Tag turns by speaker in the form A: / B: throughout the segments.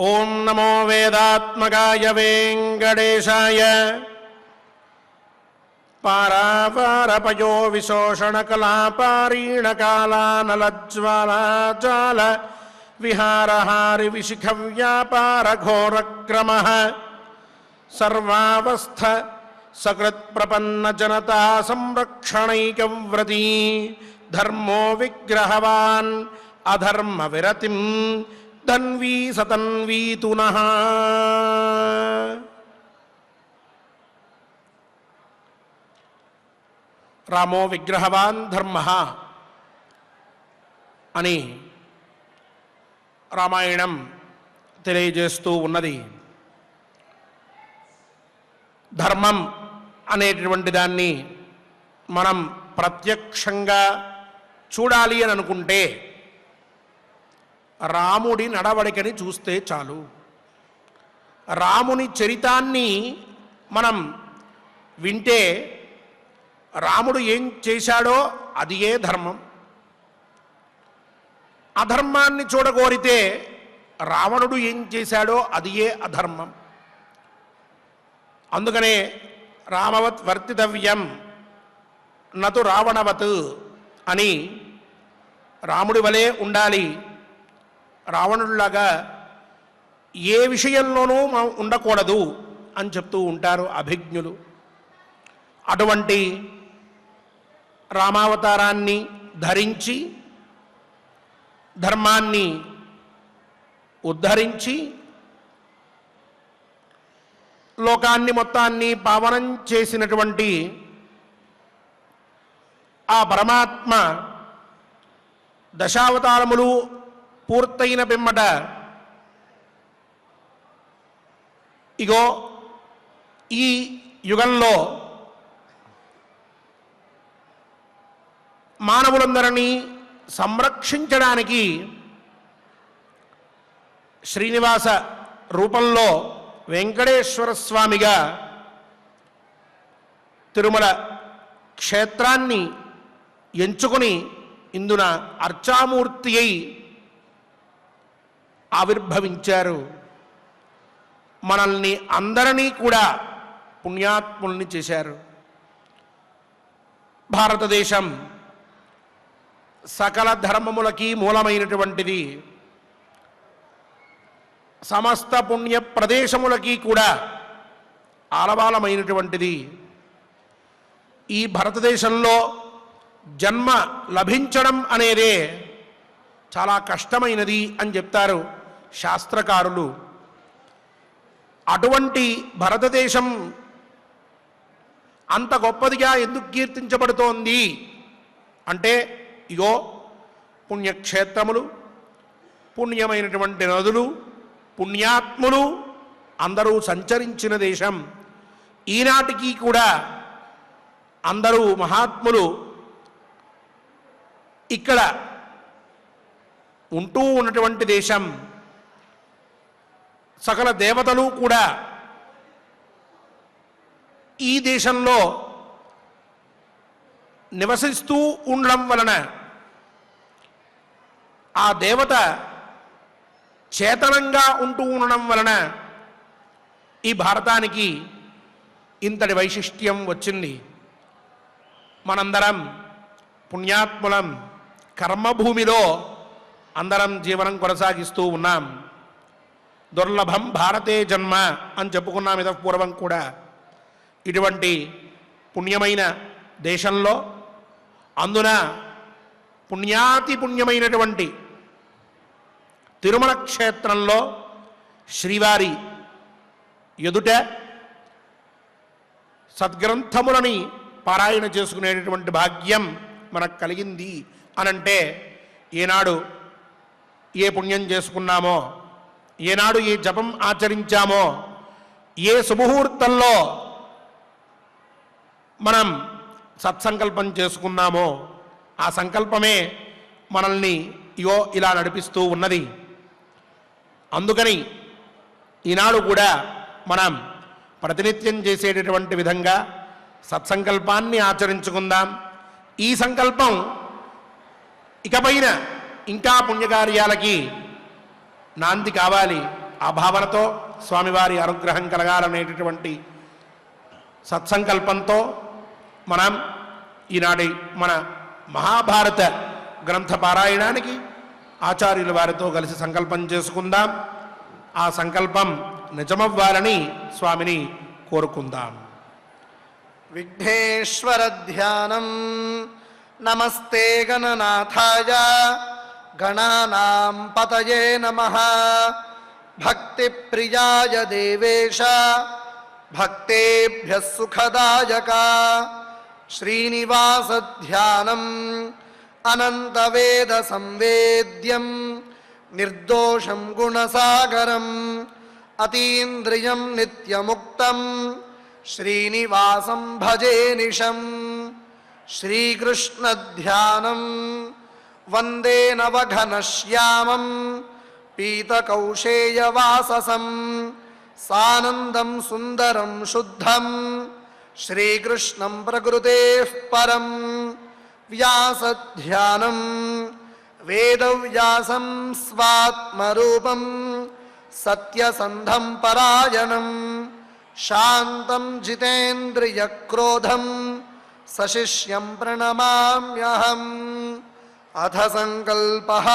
A: ఓం నమో వేదాత్మకాయ వెంకటేశాయ. పారాపారపయో విశోషణ కళాపారీణ కాళానలజ్వాలాజాల విహారహారి విశిఖ వ్యాపార ఘోరక్రమ సర్వావస్థ సకృత్ ప్రపన్న జనతా సంరక్షణైకవ్రతీ ధర్మో విగ్రహవాన్ అధర్మ విరతిం ధన్వీ సతన్వీతునః. రామో విగ్రహవాన్ ధర్మ అని రామాయణం తెలియజేస్తూ ఉన్నది. ధర్మం అనేటువంటి దాన్ని మనం ప్రత్యక్షంగా చూడాలి అని అనుకుంటే రాముడి నడవడికని చూస్తే చాలు. రాముని చరితాన్ని మనం వింటే రాముడు ఏం చేశాడో అది ఏ ధర్మం. అధర్మాన్ని చూడగోరితే రావణుడు ఏం చేశాడో అది ఏ అధర్మం. అందుకనే రామవత్ వర్తితవ్యం నతు రావణవత్ అని రాముడి వలె ఉండాలి, రావణుడిలాగా ఏ విషయంలోనూ మనం ఉండకూడదు అని చెప్తూ ఉంటారు అభిజ్ఞులు. అటువంటి రామావతారాన్ని ధరించి ధర్మాన్ని ఉద్ధరించి లోకాన్ని మొత్తాన్ని పావనం చేసినటువంటి ఆ పరమాత్మ దశావతారములు పూర్తయిన పిమ్మట ఇగో ఈ యుగంలో మానవులందరినీ సంరక్షించడానికి శ్రీనివాస రూపంలో వెంకటేశ్వర స్వామిగా తిరుమల క్షేత్రాన్ని ఎంచుకొని ఇందున అర్చామూర్తి అయి ఆవిర్భవించారు. మనల్ని అందరినీ కూడా పుణ్యాత్ముల్ని చేశారు. భారతదేశం సకల ధర్మములకి మూలమైనటువంటిది, సమస్త పుణ్య ప్రదేశములకి కూడా ఆలవాలమైనటువంటిది. ఈ భారతదేశంలో జన్మ లభించడం అనేదే చాలా కష్టమైనది అని చెప్తారు శాస్త్రకారులు. అటువంటి భారతదేశం అంత గొప్పదిగా ఎందుకు కీర్తించబడుతోంది అంటే ఇగో పుణ్యక్షేత్రములు, పుణ్యమైనటువంటి నదులు, పుణ్యాత్ములు అందరూ సంచరించిన దేశం. ఈనాటికి కూడా అందరూ మహాత్ములు ఇక్కడ ఉంటూ ఉన్నటువంటి దేశం. సకల దేవతలు కూడా ఈ దేశంలో నివసిస్తూ ఉండడం వలన ఆ దేవత చేతనంగా ఉంటూ ఉండడం వలన ఈ భారతానికి ఇంతటి వైశిష్ట్యం వచ్చింది. మనందరం పుణ్యాత్ములం, కర్మభూమిలో అందరం జీవనం కొనసాగిస్తూ ఉన్నాం. దుర్లభం భారతే జన్మ అని చెప్పుకున్నాం ఇద పూర్వం కూడా. ఇటువంటి పుణ్యమైన దేశంలో అందున పుణ్యాతి పుణ్యమైనటువంటి తిరుమల క్షేత్రంలో శ్రీవారి ఎదుట సద్గ్రంథములని పారాయణ చేసుకునేటటువంటి భాగ్యం మనకు కలిగింది అనంటే ఏనాడు ఏ పుణ్యం చేసుకున్నామో, ఏనాడు ఏ జపం ఆచరించామో, ఏ శుభముహూర్తంలో మనం సత్సంకల్పం చేసుకున్నామో ఆ సంకల్పమే మనల్ని ఇగో ఇలా నడిపిస్తూ ఉన్నది. అందుకని ఈనాడు కూడా మనం ప్రతినిత్యం చేసేటటువంటి విధంగా సత్సంకల్పాన్ని ఆచరించుకుందాం. ఈ సంకల్పం ఇకపైన ఇంకా పుణ్యకార్యాలకి నాంది కావాలి. ఆ భావనతో స్వామివారి అనుగ్రహం కలగాలనేటటువంటి సత్సంకల్పంతో మనం ఈనాటి మన మహాభారత గ్రంథ పారాయణానికి ఆచార్యుల వారితో కలిసి సంకల్పం చేసుకుందాం. ఆ సంకల్పం నిజమవ్వాలని స్వామిని కోరుకుందాం.
B: విఘ్నేశ్వర ధ్యానం. నమస్తే గణనాథాయ గణానాం పతయే నమః. భక్తి ప్రియాయ దేవేశ భక్తేభ్యః సుఖదాయక. శ్రీనివాస ధ్యానం అనంతవేద సంవేద్యం నిర్దోషం గుణసాగరం అతీంద్రియం నిత్యముక్తం శ్రీనివాసం భజే నిశం. శ్రీకృష్ణ ధ్యానం వందే నవఘనశ్యామం పీతకౌశేయవాససం సానందం సుందరం శుద్ధం శ్రీకృష్ణం ప్రకృతేః పరం. వ్యాసధ్యానం వేదవ్యాసం స్వాత్మరూపం సత్యసంధం పరాయణం శాంతం జితేంద్రియక్రోధం సశిష్యం ప్రణమామ్యహం. అథ సంకల్పః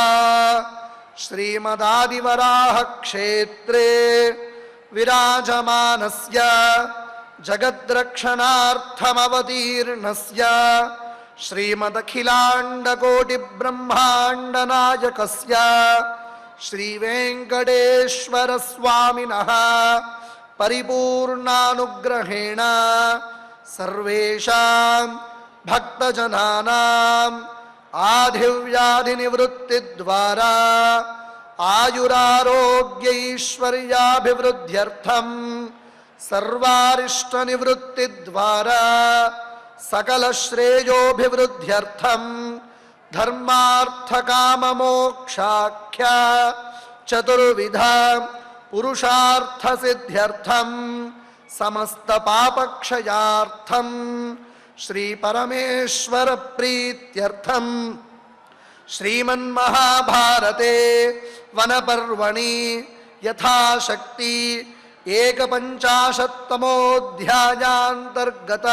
B: శ్రీమదాదివరాహ క్షేత్రే విరాజమానస్య జగద్రక్షణార్థమవతీర్ణస్య శ్రీమదఖిలాండకోటిబ్రహ్మాండనాయకస్య శ్రీవేంకటేశ్వర స్వామినః పరిపూర్ణానుగ్రహేణ సర్వేషాం భక్తజనానాం ఆధివ్యాధినివృత్తిద్వారా ఆయురారోగ్యైశ్వర్యాభివృద్ధ్యర్థం సర్వారిష్టనివృత్తిద్వారా సకలశ్రేయోభివృద్ధ్యర్థం ధర్మార్థకామమోక్షాఖ్య చతుర్విధ పురుషార్థసిద్ధ్యర్థం సమస్త పాపక్షయార్థం శ్రీ పరమేశ్వర ప్రీత్యర్థం శ్రీమన్మహాభారతే వనపర్వణి యథాశక్తి ఏకపంచాశత్తమోऽధ్యాయాంతర్గత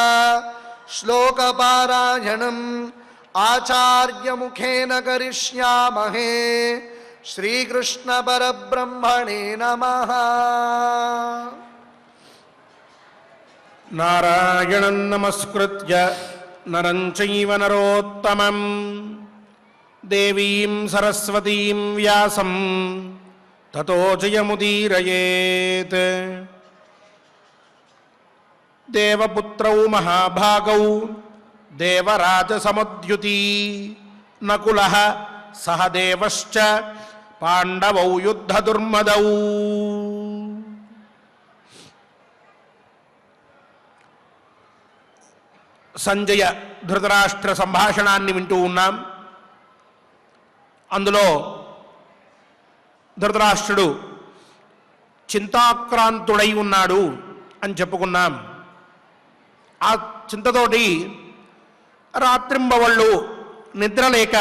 B: శ్లోకపారాయణం ఆచార్యముఖేన కరిష్యామహే. శ్రీకృష్ణ పరబ్రహ్మణే నమః.
A: నారాయణం నమస్కృత్య నరం చైవ నరోత్తమం దేవీం సరస్వతీం వ్యాసం తతో జయముదీరయేత్. దేవపుత్రౌ మహాభాగౌ దేవరాజసముద్యుతి నకులః సహదేవశ్చ పాండవౌ యుద్ధదుర్మదౌ. సంజయ ధృతరాష్ట్ర సంభాషణాన్ని వింటూ ఉన్నాం. అందులో ధృతరాష్ట్రుడు చింతాక్రాంతుడై ఉన్నాడు అని చెప్పుకున్నాం. ఆ చింతతోటి రాత్రింబవళ్ళు నిద్రలేక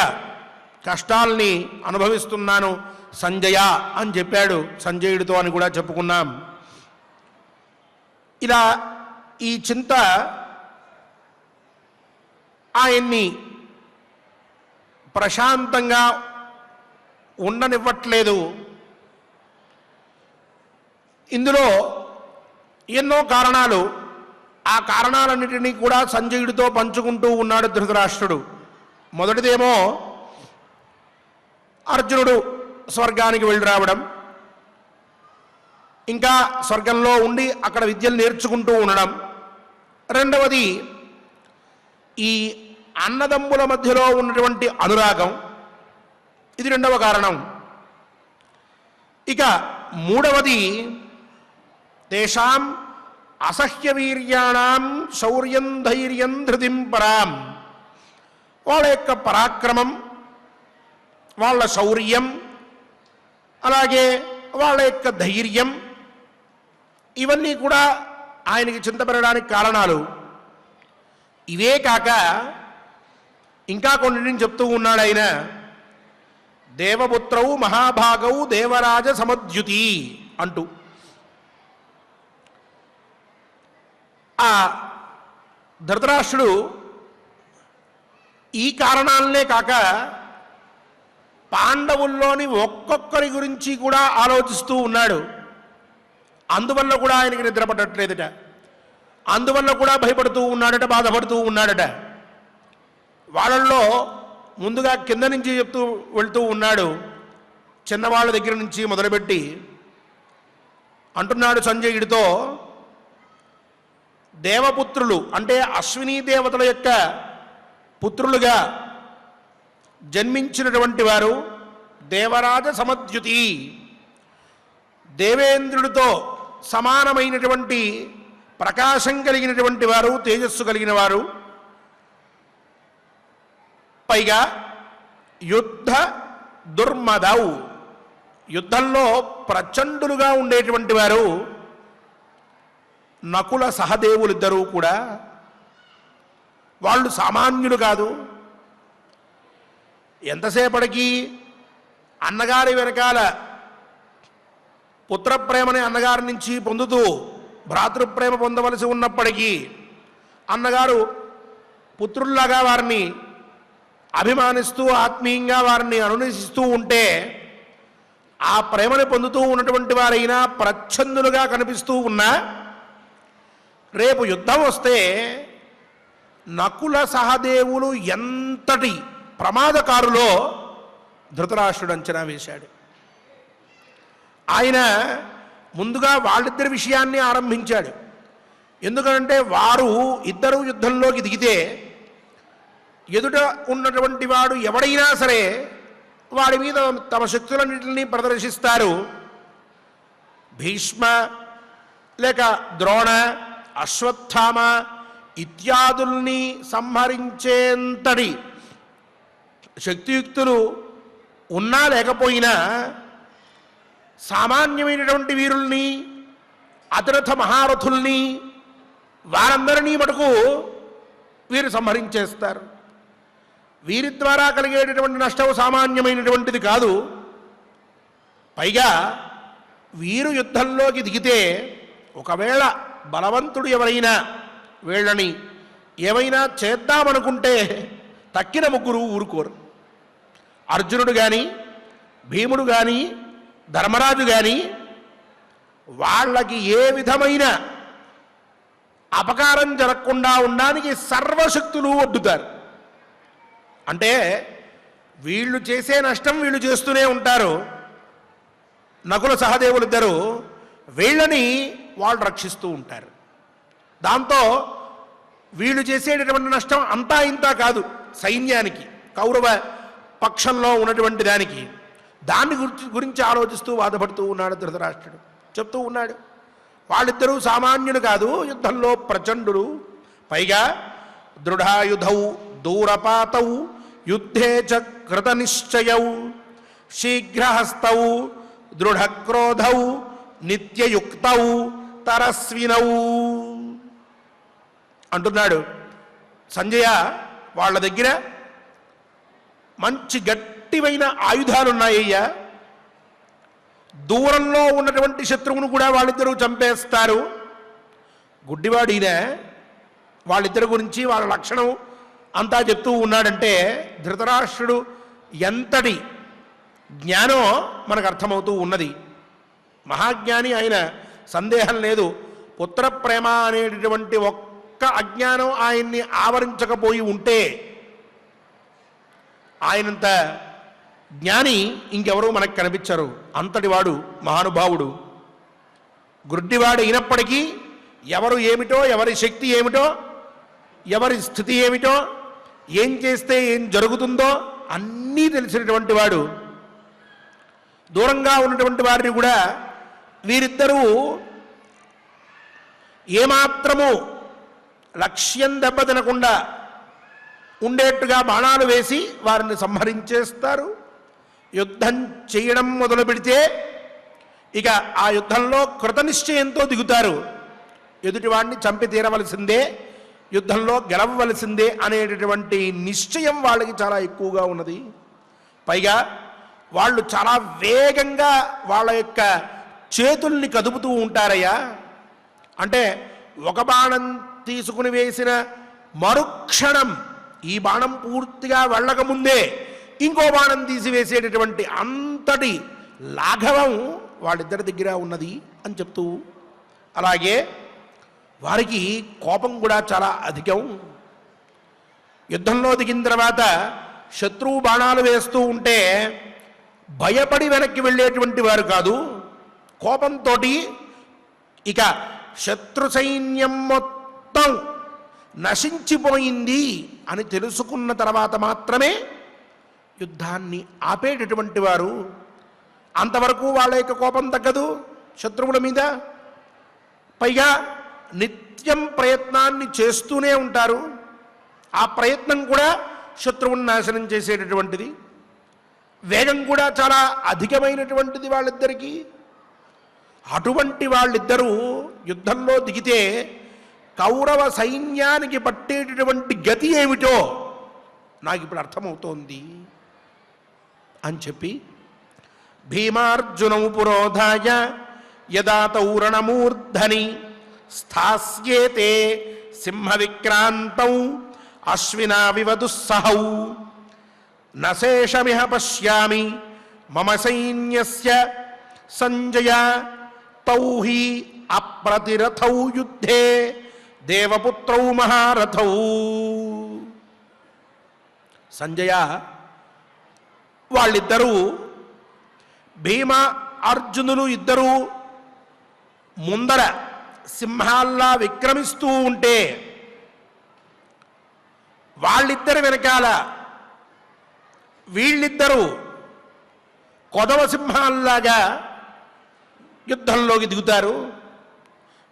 A: కష్టాల్ని అనుభవిస్తున్నాను సంజయ అని చెప్పాడు సంజయుడితో అని కూడా చెప్పుకున్నాం. ఇలా ఈ చింత ఆయన్ని ప్రశాంతంగా ఉండనివ్వట్లేదు. ఇందులో ఎన్నో కారణాలు, ఆ కారణాలన్నిటినీ కూడా సంజయుడితో పంచుకుంటూ ఉన్నాడు ధృతరాష్ట్రుడు. మొదటిదేమో అర్జునుడు స్వర్గానికి వెళ్ళి రావడం, ఇంకా స్వర్గంలో ఉండి అక్కడ విద్యలు నేర్చుకుంటూ ఉండడం. రెండవది ఈ అన్నదమ్ముల మధ్యలో ఉన్నటువంటి అనురాగం, ఇది రెండవ కారణం. ఇక మూడవది తేషాం అసహ్యవీర్యాణం శౌర్యం ధైర్యం ధృతిం పరాం, వాళ్ళ యొక్క పరాక్రమం, వాళ్ళ శౌర్యం, అలాగే వాళ్ళ యొక్క ధైర్యం, ఇవన్నీ కూడా ఆయనకి చింతపెరగడానికి కారణాలు. ఇవే కాక ఇంకా కొన్నిటిని చెప్తూ ఉన్నాడు ఆయన. దేవపుత్రౌ మహాభాగౌ దేవరాజ సముద్యుతి అంటూ ఆ ధృతరాష్ట్రుడు ఈ కారణాలనే కాక పాండవుల్లోని ఒక్కొక్కరి గురించి కూడా ఆలోచిస్తూ ఉన్నాడు. అందువల్ల కూడా ఆయనకి నిద్ర పట్టట్లేదట, అందువల్ల కూడా భయపడుతూ ఉన్నాడట, బాధపడుతూ ఉన్నాడట. వాళ్ళల్లో ముందుగా కింద నుంచి చెప్తూ వెళ్తూ ఉన్నాడు, చిన్నవాళ్ళ దగ్గర నుంచి మొదలుపెట్టి అంటున్నాడు సంజయుడితో, దేవపుత్రులు అంటే అశ్వినీ దేవతల యొక్క పుత్రులుగా జన్మించినటువంటి వారు దేవరాజ సమద్యుతి, దేవేంద్రుడితో సమానమైనటువంటి ప్రకాశం కలిగినటువంటి వారు, తేజస్సు కలిగిన వారు, పైగా యుద్ధ దుర్మదౌ, యుద్ధంలో ప్రచండులుగా ఉండేటువంటి వారు నకుల సహదేవులిద్దరూ కూడా. వాళ్ళు సామాన్యులు కాదు. ఎంతసేపటికి అన్నగారి వెనకాల పుత్రప్రేమని అన్నగారి నుంచి పొందుతూ భ్రాతృప్రేమ పొందవలసి ఉన్నప్పటికీ అన్నగారు పుత్రుల్లాగా వారిని అభిమానిస్తూ ఆత్మీయంగా వారిని అనునిసిస్తూ ఉంటే ఆ ప్రేమని పొందుతూ ఉన్నటువంటి వారైనా ప్రచ్ఛన్నులుగా కనిపిస్తూ ఉన్నా, రేపు యుద్ధం వస్తే నకుల సహదేవులు ఎంతటి ప్రమాదకారులో ధృతరాష్ట్రుడు అంచనా వేశాడు. ఆయన ముందుగా వాళ్ళిద్దరి విషయాన్ని ఆరంభించాడు. ఎందుకంటే వారు ఇద్దరు యుద్ధంలోకి దిగితే ఎదుట ఉన్నటువంటి వాడు ఎవడైనా సరే వాడి మీద తమ శక్తులన్నింటినీ ప్రదర్శిస్తారు. భీష్మ లేక ద్రోణ, అశ్వత్థామ ఇత్యాదుల్ని సంహరించేంతటి శక్తియుక్తులు ఉన్నా లేకపోయినా సామాన్యమైనటువంటి వీరుల్ని, అతిరథ మహారథుల్ని, వారందరినీ మటుకు వీరు సంహరించేస్తారు. వీరి ద్వారా కలిగేటటువంటి నష్టం సామాన్యమైనటువంటిది కాదు. పైగా వీరు యుద్ధంలోకి దిగితే ఒకవేళ బలవంతుడు ఎవరైనా వీళ్ళని ఏమైనా చేద్దామనుకుంటే తక్కిన ముగ్గురు ఊరుకోరు. అర్జునుడు కానీ, భీముడు కానీ, ధర్మరాజు కానీ వాళ్ళకి ఏ విధమైన అపకారం జరగకుండా ఉండడానికి సర్వశక్తులు ఒడ్డుతారు. అంటే వీళ్ళు చేసే నష్టం వీళ్ళు చేస్తూనే ఉంటారు. నకుల సహదేవులిద్దరూ వీళ్ళని వాళ్ళు రక్షిస్తూ ఉంటారు. దాంతో వీళ్ళు చేసేటటువంటి నష్టం అంతా ఇంతా కాదు సైన్యానికి, కౌరవ పక్షంలో ఉన్నటువంటి దానికి. దాన్ని గురించి ఆలోచిస్తూ బాధపడుతూ ఉన్నాడు ధృతరాష్ట్రుడు. చెప్తూ ఉన్నాడు, వాళ్ళిద్దరూ సామాన్యులు కాదు, యుద్ధంలో ప్రచండులు. పైగా దృఢాయుధౌ దూరపాతౌ యుద్ధే చ కృతనిశ్చయౌ శీఘ్రహస్తౌ దృఢక్రోధౌ నిత్యయుక్తౌ తరస్వినౌ అంటున్నాడు. సంజయ, వాళ్ళ దగ్గర మంచి గట్టివైన ఆయుధాలున్నాయ్యా. దూరంలో ఉన్నటువంటి శత్రువును కూడా వాళ్ళిద్దరూ చంపేస్తారు. గుడ్డివాడిన వాళ్ళిద్దరి గురించి వాళ్ళ లక్షణం అంతా చెప్తూ ఉన్నాడంటే ధృతరాష్ట్రుడు ఎంతటి జ్ఞానో మనకు అర్థమవుతూ ఉన్నది. మహాజ్ఞాని ఆయన, సందేహం లేదు. పుత్రప్రేమ అనేటటువంటి ఒక్క అజ్ఞానం ఆయన్ని ఆవరించకపోయి ఉంటే ఆయనంత జ్ఞాని ఇంకెవరూ మనకు కనిపించరు. అంతటి వాడు మహానుభావుడు. గుడ్డివాడు అయినప్పటికీ ఎవరు ఏమిటో, ఎవరి శక్తి ఏమిటో, ఎవరి స్థితి ఏమిటో, ఏం చేస్తే ఏం జరుగుతుందో అన్నీ తెలిసినటువంటి వాడు. దూరంగా ఉన్నటువంటి వారిని కూడా వీరిద్దరూ ఏమాత్రము లక్ష్యం దెబ్బతినకుండా ఉండేట్టుగా బాణాలు వేసి వారిని సంహరించేస్తారు. యుద్ధం చేయడం మొదలు పెడితే ఇక ఆ యుద్ధంలో కృతనిశ్చయంతో దిగుతారు. ఎదుటివాడిని చంపి తీరవలసిందే, యుద్ధంలో గెలవవలసిందే అనేటటువంటి నిశ్చయం వాళ్ళకి చాలా ఎక్కువగా ఉన్నది. పైగా వాళ్ళు చాలా వేగంగా వాళ్ళ యొక్క చేతుల్ని కదుపుతూ ఉంటారయ్యా. అంటే ఒక బాణం తీసుకుని వేసిన మరుక్షణం ఈ బాణం పూర్తిగా వెళ్ళకముందే ఇంకో బాణం తీసివేసేటటువంటి అంతటి లాఘవం వాళ్ళిద్దరి దగ్గర ఉన్నది అని చెప్తూ, అలాగే వారికి కోపం కూడా చాలా అధికం. యుద్ధంలో దిగిన తర్వాత శత్రువు బాణాలు వేస్తూ ఉంటే భయపడి వెనక్కి వెళ్ళేటువంటి వారు కాదు, కోపంతో ఇక శత్రు సైన్యం మొత్తం నశించిపోయింది అని తెలుసుకున్న తర్వాత మాత్రమే యుద్ధాన్ని ఆపేటటువంటి వారు. అంతవరకు వాళ్ళ యొక్క కోపం తగ్గదు శత్రువుల మీద. పైగా నిత్యం ప్రయత్నాన్ని చేస్తూనే ఉంటారు. ఆ ప్రయత్నం కూడా శత్రువుని నాశనం చేసేటటువంటిది. వేగం కూడా చాలా అధికమైనటువంటిది వాళ్ళిద్దరికీ. అటువంటి వాళ్ళిద్దరూ యుద్ధంలో దిగితే కౌరవ సైన్యానికి పట్టేటటువంటి గతి ఏమిటో నాకు ఇప్పుడు అర్థమవుతోంది అని చెప్పి, భీమార్జునౌ పురోధాయ యదా తౌరణమూర్ధని స్థాస్యేతే సింహవిక్రాంతౌ అశ్వినావివ దుస్సహౌ నశేషమిహ పశ్యామి మమ సైన్యస్య సంజయ తౌ హి అప్రతిరథౌ యుద్ధే దేవపుత్రౌ మహారథౌ. సంజయ, వాళ్ళిద్దరూ భీమ అర్జునులు ఇద్దరూ ముందర సింహాల్లా విక్రమిస్తూ ఉంటే వాళ్ళిద్దరి వెనకాల వీళ్ళిద్దరూ కొదవ సింహాల్లాగా యుద్ధంలోకి దిగుతారు.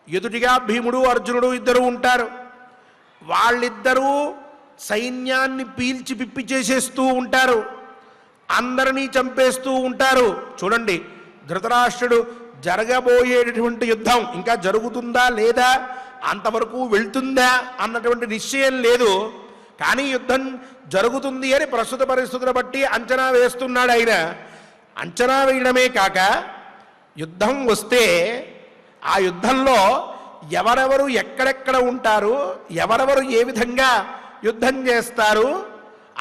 A: ఎదుటిగా భీముడు అర్జునుడు ఇద్దరు ఉంటారు. వాళ్ళిద్దరూ సైన్యాన్ని పీల్చి పిప్పి చేసేస్తూ ఉంటారు, అందరినీ చంపేస్తూ ఉంటారు. చూడండి, ధృతరాష్ట్రుడు జరగబోయేటటువంటి యుద్ధం ఇంకా జరుగుతుందా లేదా, అంతవరకు వెళ్తుందా అన్నటువంటి నిశ్చయం లేదు. కానీ యుద్ధం జరుగుతుంది అని ప్రస్తుత పరిస్థితులను బట్టి అంచనా వేస్తున్నాడు ఆయన. అంచనా వేయడమే కాక యుద్ధం వస్తే ఆ యుద్ధంలో ఎవరెవరు ఎక్కడెక్కడ ఉంటారు, ఎవరెవరు ఏ విధంగా యుద్ధం చేస్తారు,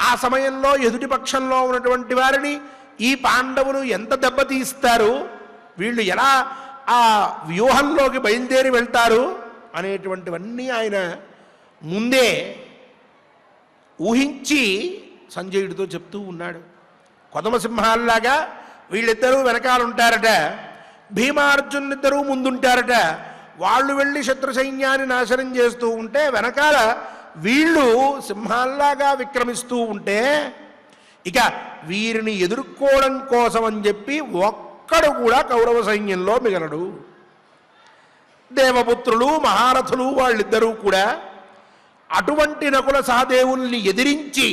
A: ఆ సమయంలో ఎదుటి పక్షంలో ఉన్నటువంటి వారిని ఈ పాండవులు ఎంత దెబ్బతీస్తారు, వీళ్ళు ఎలా ఆ వ్యూహంలోకి బయలుదేరి వెళ్తారు అనేటువంటివన్నీ ఆయన ముందే ఊహించి సంజయుడితో చెప్తూ ఉన్నాడు. కొదమ సింహాల్లాగా వీళ్ళిద్దరూ వెనకాలంటారట, భీమార్జునిద్దరూ ముందుంటారట. వాళ్ళు వెళ్ళి శత్రు సైన్యాన్ని నాశనం చేస్తూ ఉంటే వెనకాల వీళ్ళు సింహాల్లాగా విక్రమిస్తూ ఉంటే ఇక వీరిని ఎదుర్కోవడం కోసం అని చెప్పి ఒక్కడు కూడా కౌరవ సైన్యంలో మిగలడు. దేవపుత్రులు మహారథులు వాళ్ళిద్దరూ కూడా అటువంటి నకుల సహదేవుల్ని ఎదిరించి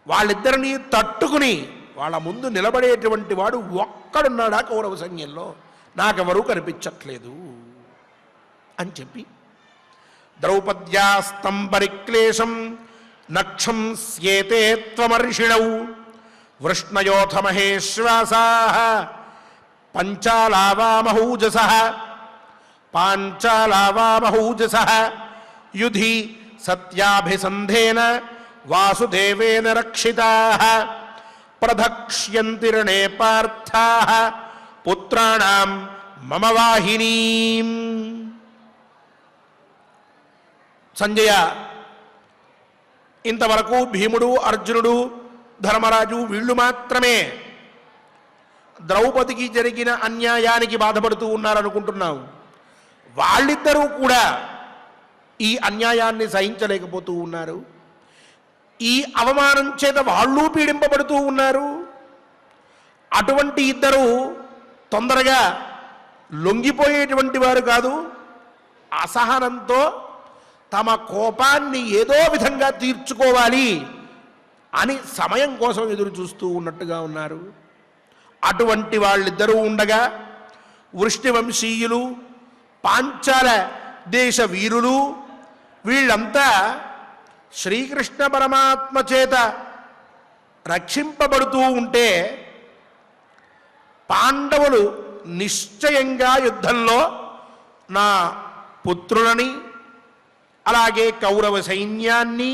A: వాళ్ళిద్దరినీ తట్టుకుని వాళ్ళ ముందు నిలబడేటువంటి వాడు ఒక్కడున్నాడా కౌరవ సైన్యంలో, నాకెవరూ కనిపించట్లేదు అని చెప్పి, ద్రౌపద్యాస్తం పరిక్లేశం నక్షం స్యేతే త్వమర్షిణౌ వృష్ణయోథ మహేశ్వాసాః పంచాలావామహూజసః పాంచాలావామహూజసః యుధి సత్యాభిసంధేన వాసుదేవేన రక్షితాః ప్రదక్ష్యంతి రణే పార్థాః పుత్రాణాం మమ వాహినీం. సంజయ, ఇంతవరకు భీముడు అర్జునుడు ధర్మరాజు వీళ్ళు మాత్రమే ద్రౌపదికి జరిగిన అన్యాయానికి బాధపడుతూ ఉన్నారనుకుంటున్నావు. వాళ్ళిద్దరూ కూడా ఈ అన్యాయాన్ని సహించలేకపోతూ ఉన్నారు. ఈ అవమానం చేత వాళ్ళు పీడింపబడుతూ ఉన్నారు. అటువంటి ఇద్దరు తొందరగా లొంగిపోయేటువంటి వారు కాదు. అసహనంతో తమ కోపాన్ని ఏదో విధంగా తీర్చుకోవాలి అని సమయం కోసం ఎదురు చూస్తూ ఉన్నట్టుగా ఉన్నారు. అటువంటి వాళ్ళిద్దరూ ఉండగా వృష్ణివంశీయులు, పాంచాల దేశ వీరులు వీళ్ళంతా శ్రీకృష్ణ పరమాత్మ చేత రక్షింపబడుతూ ఉంటే పాండవులు నిశ్చయంగా యుద్ధంలో నా పుత్రులని అలాగే కౌరవ సైన్యాన్ని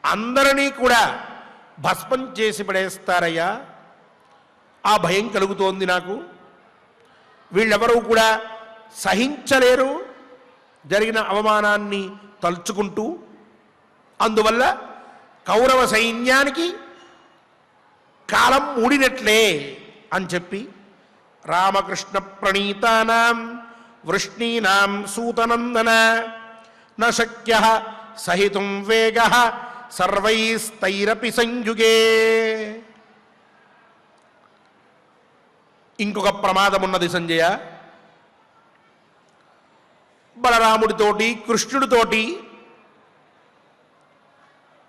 A: అందరినీ కూడా భస్మం చేసి పడేస్తారయ్యా, ఆ భయం కలుగుతోంది నాకు. వీళ్ళెవరూ కూడా సహించలేరు జరిగిన అవమానాన్ని తలుచుకుంటూ. అందువల్ల కౌరవ సైన్యానికి కాలం మూడినట్లే అని చెప్పి రామకృష్ణ ప్రణీతానాం వృష్ణీనాం సూతనందన న శక్య సహితుం వేగ సర్వైస్తైరపి సంయుగే. ఇంకొక ప్రమాదం ఉన్నది సంజయ. బలరాముడితోటి కృష్ణుడితోటి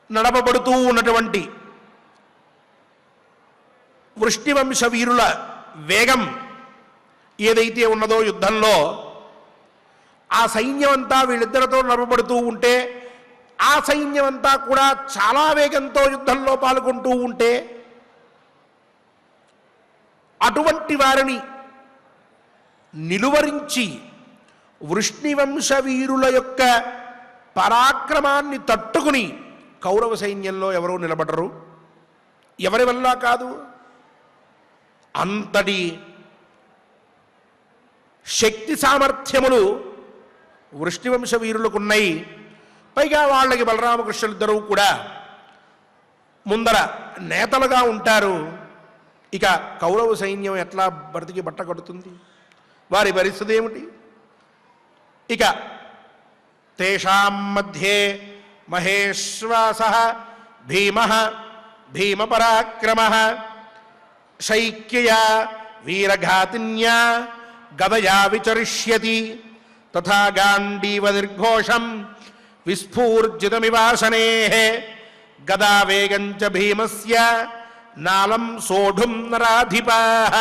A: నడపబడుతూ ఉన్నటువంటి వృష్ణివంశ వీరుల వేగం ఏదైతే ఉన్నదో యుద్ధంలో, ఆ సైన్యమంతా వీళ్ళిద్దరితో నడపబడుతూ ఉంటే ఆ సైన్యమంతా కూడా చాలా వేగంతో యుద్ధంలో పాల్గొంటూ ఉంటే అటువంటి వారిని నిలువరించి వృష్ణివంశ వీరుల యొక్క పరాక్రమాన్ని తట్టుకుని కౌరవ సైన్యంలో ఎవరూ నిలబడరు. ఎవరి వల్ల కాదు, అంతటి శక్తి సామర్థ్యములు వృష్ణివంశ వీరులకు ఉన్నాయి. పైగా వాళ్ళకి బలరామకృష్ణులిద్దరూ కూడా ముందర నేతలుగా ఉంటారు. ఇక కౌరవ సైన్యం ఎట్లా బ్రతికి బట్ట కడుతుంది? వారి పరిస్థితి ఏమిటి? ఇక తేషాం మధ్యే మహేశ్వాస భీమ భీమపరాక్రమ శైక్యయా వీరఘాతిన్యా గదయా విచరిష్యతి తథా గాండీవ నిర్ఘోషం విస్ఫూర్జితమివాసనే గదా వేగంచ భీమస్య నాలం సోఢుం నరాధిపాః.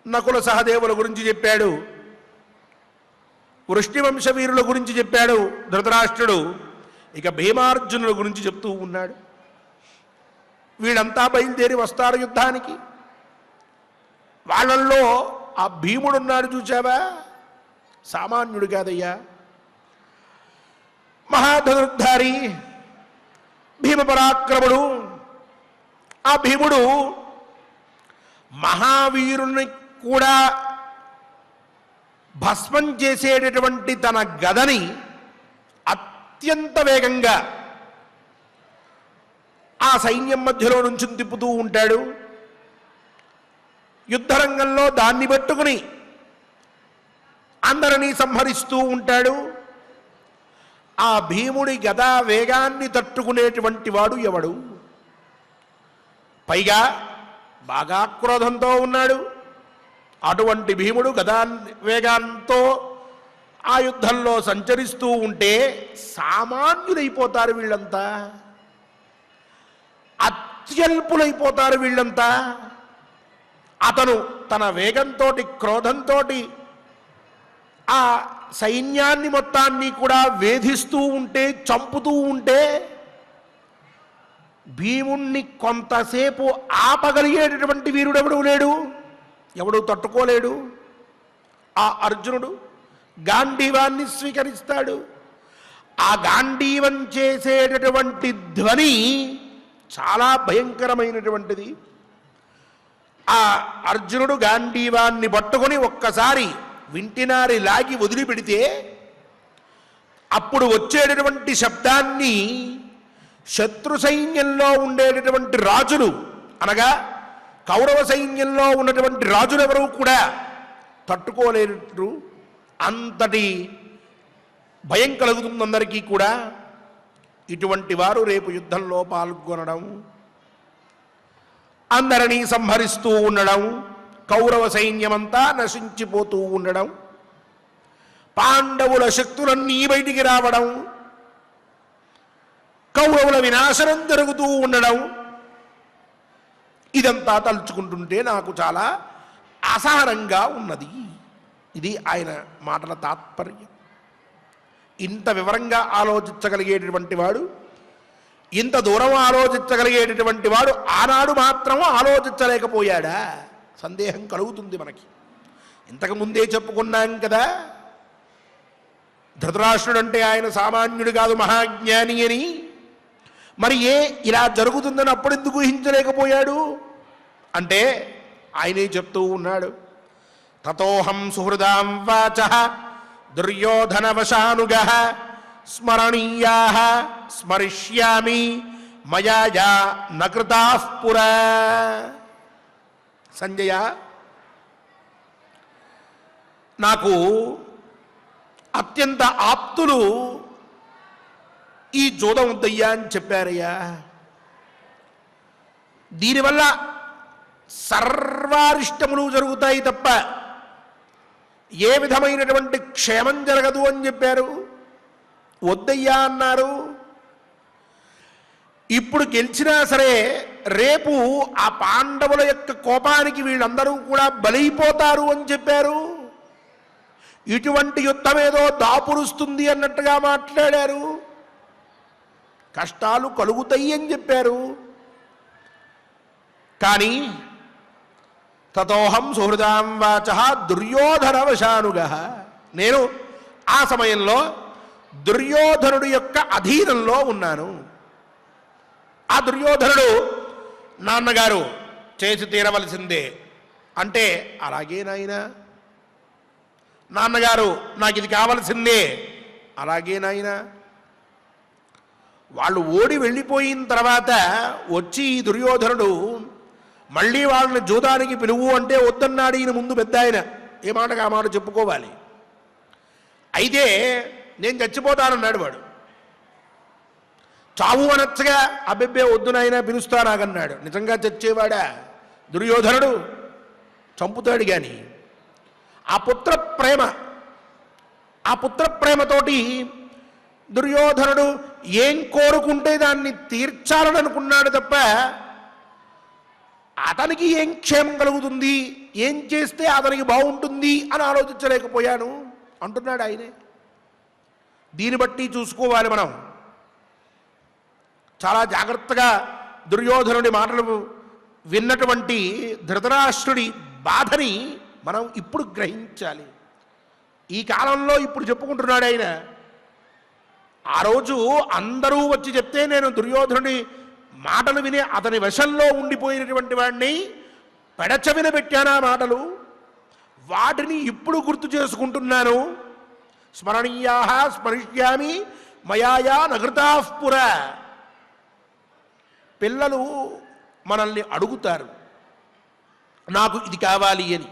A: నకుల సహదేవుల గురించి చెప్పాడు, వృష్ణివంశ వీరుల గురించి చెప్పాడు ధృతరాష్ట్రుడు. ఇక భీమార్జునుల గురించి చెప్తూ ఉన్నాడు. వీళ్ళంతా బయలుదేరి వస్తారు యుద్ధానికి. వాళ్ళల్లో ఆ భీముడున్నాడు, చూచావా? సామాన్యుడు కాదయ్యా, మహాధనుర్ధారి, భీమపరాక్రముడు. ఆ భీముడు మహావీరుని కూడా భస్మం చేసేటటువంటి తన గదని అత్యంత వేగంగా ఆ సైన్యం మధ్యలో నుంచి తిప్పుతూ ఉంటాడు. యుద్ధరంగంలో దాన్ని పెట్టుకుని అందరినీ సంహరిస్తూ ఉంటాడు. ఆ భీముడి గదా వేగాన్ని తట్టుకునేటువంటి వాడు ఎవడు? పైగా బాగా క్రోధంతో ఉన్నాడు. అటువంటి భీముడు గదా వేగాంతో ఆ యుద్ధంలో సంచరిస్తూ ఉంటే సామాన్యులైపోతారు వీళ్ళంతా, అత్యల్పులైపోతారు వీళ్ళంతా. అతను తన వేగంతో క్రోధంతో ఆ సైన్యాన్ని మొత్తాన్ని కూడా వేధిస్తూ ఉంటే, చంపుతూ ఉంటే భీముణ్ణి కొంతసేపు ఆపగలిగేటటువంటి వీరుడెవడు లేడు, ఎవడు తట్టుకోలేడు. ఆ అర్జునుడు గాంధీవాన్ని స్వీకరిస్తాడు. ఆ గాంధీవం చేసేటటువంటి ధ్వని చాలా భయంకరమైనటువంటిది. ఆ అర్జునుడు గాంధీవాన్ని పట్టుకొని ఒక్కసారి వింటినారి లాగి వదిలిపెడితే అప్పుడు వచ్చేటటువంటి శబ్దాన్ని శత్రు సైన్యంలో ఉండేటటువంటి రాజులు, అనగా కౌరవ సైన్యంలో ఉన్నటువంటి రాజులెవరూ కూడా తట్టుకోలేరు. అంతటి భయం కలుగుతుంది అందరికీ కూడా. ఇటువంటి వారు రేపు యుద్ధంలో పాల్గొనడం, అందరినీ సంహరిస్తూ ఉండడం, కౌరవ సైన్యమంతా నశించిపోతూ ఉండడం, పాండవుల శక్తులన్నీ బయటికి రావడం, కౌరవుల వినాశనం జరుగుతూ ఉండడం, ఇదంతా తలుచుకుంటుంటే నాకు చాలా అసహనంగా ఉన్నది. ఇది ఆయన మాటల తాత్పర్యం. ఇంత వివరంగా ఆలోచించగలిగేటటువంటి వాడు, ఇంత దూరం ఆలోచించగలిగేటటువంటి వాడు ఆనాడు మాత్రం ఆలోచించలేకపోయాడా? సందేహం కలుగుతుంది మనకి. ఇంతకుముందే చెప్పుకున్నాం కదా, ధృతరాష్ట్రుడు అంటే ఆయన సామాన్యుడు కాదు, మహాజ్ఞాని అని. మరి ఇలా జరుగుతుందని అప్పుడెందుకు ఊహించలేకపోయాడు అంటే ఆయనే చెప్తూ ఉన్నాడు. తతోహం సుహృదాం వాచః దుర్యోధనవశానుగః స్మరణీయాః స్మరిష్యామి మయా యా నకృతాః పురా. సంజయ, నాకు అత్యంత ఆప్తులు ఈ జూదం వద్దయ్యా అని చెప్పారయ్యా. దీనివల్ల సర్వారిష్టములు జరుగుతాయి తప్ప ఏ విధమైనటువంటి క్షేమం జరగదు అని చెప్పారు. వద్దయ్యా అన్నారు. ఇప్పుడు గెలిచినా సరే రేపు ఆ పాండవుల యొక్క కోపానికి వీళ్ళందరూ కూడా బలైపోతారు అని చెప్పారు. ఇటువంటి యుద్ధం ఏదో దాపురుస్తుంది అన్నట్టుగా మాట్లాడారు. కష్టాలు కలుగుతాయి అని చెప్పారు. కానీ తతోహం సుహృదాం వాచః దుర్యోధనవశానుగః, నేను ఆ సమయంలో దుర్యోధనుడి యొక్క అధీనంలో ఉన్నాను. ఆ దుర్యోధనుడు నాన్నగారు చేసి తీరవలసిందే అంటే, అలాగే నాయనా, నాన్నగారు నాకు ఇది కావలసిందే, అలాగే నాయనా. వాళ్ళు ఓడి వెళ్ళిపోయిన తర్వాత వచ్చి ఈ దుర్యోధనుడు మళ్ళీ వాళ్ళని జూదానికి పిలువు అంటే వద్దన్నాడు ఈయన ముందు పెద్ద ఆయన. ఏ మాటకు ఆ మాట చెప్పుకోవాలి. అయితే నేను చచ్చిపోతానన్నాడు వాడు. చావు అనొచ్చగా, అబ్బెబ్బే వద్దు నాయనా పిలుస్తా నాగన్నాడు. నిజంగా చచ్చేవాడా దుర్యోధనుడు? చంపుతాడు. కానీ ఆ పుత్ర ప్రేమతోటి దుర్యోధనుడు ఏం కోరుకుంటే దాన్ని తీర్చాలని అనుకున్నాడు తప్ప అతనికి ఏం క్షేమం కలుగుతుంది, ఏం చేస్తే అతనికి బాగుంటుంది అని ఆలోచించలేకపోయాను అంటున్నాడు ఆయనే. దీన్ని బట్టి చూసుకోవాలి మనం. చాలా జాగ్రత్తగా దుర్యోధనుడి మాటలు విన్నటువంటి ధృతరాష్ట్రుడి బాధని మనం ఇప్పుడు గ్రహించాలి. ఈ కాలంలో ఇప్పుడు చెప్పుకుంటున్నాడు ఆయన. ఆ రోజు అందరూ వచ్చి చెప్తే నేను దుర్యోధనుడి మాటలు విని అతని వశంలో ఉండిపోయినటువంటి వాడిని పెడచవిన పెట్టాను ఆ మాటలు. వాటిని ఇప్పుడు గుర్తు చేసుకుంటున్నాను. స్మరణీయాః స్మరిష్యామి మయాయా నకృతాః పురా. పిల్లలు మనల్ని అడుగుతారు, నాకు ఇది కావాలి అని.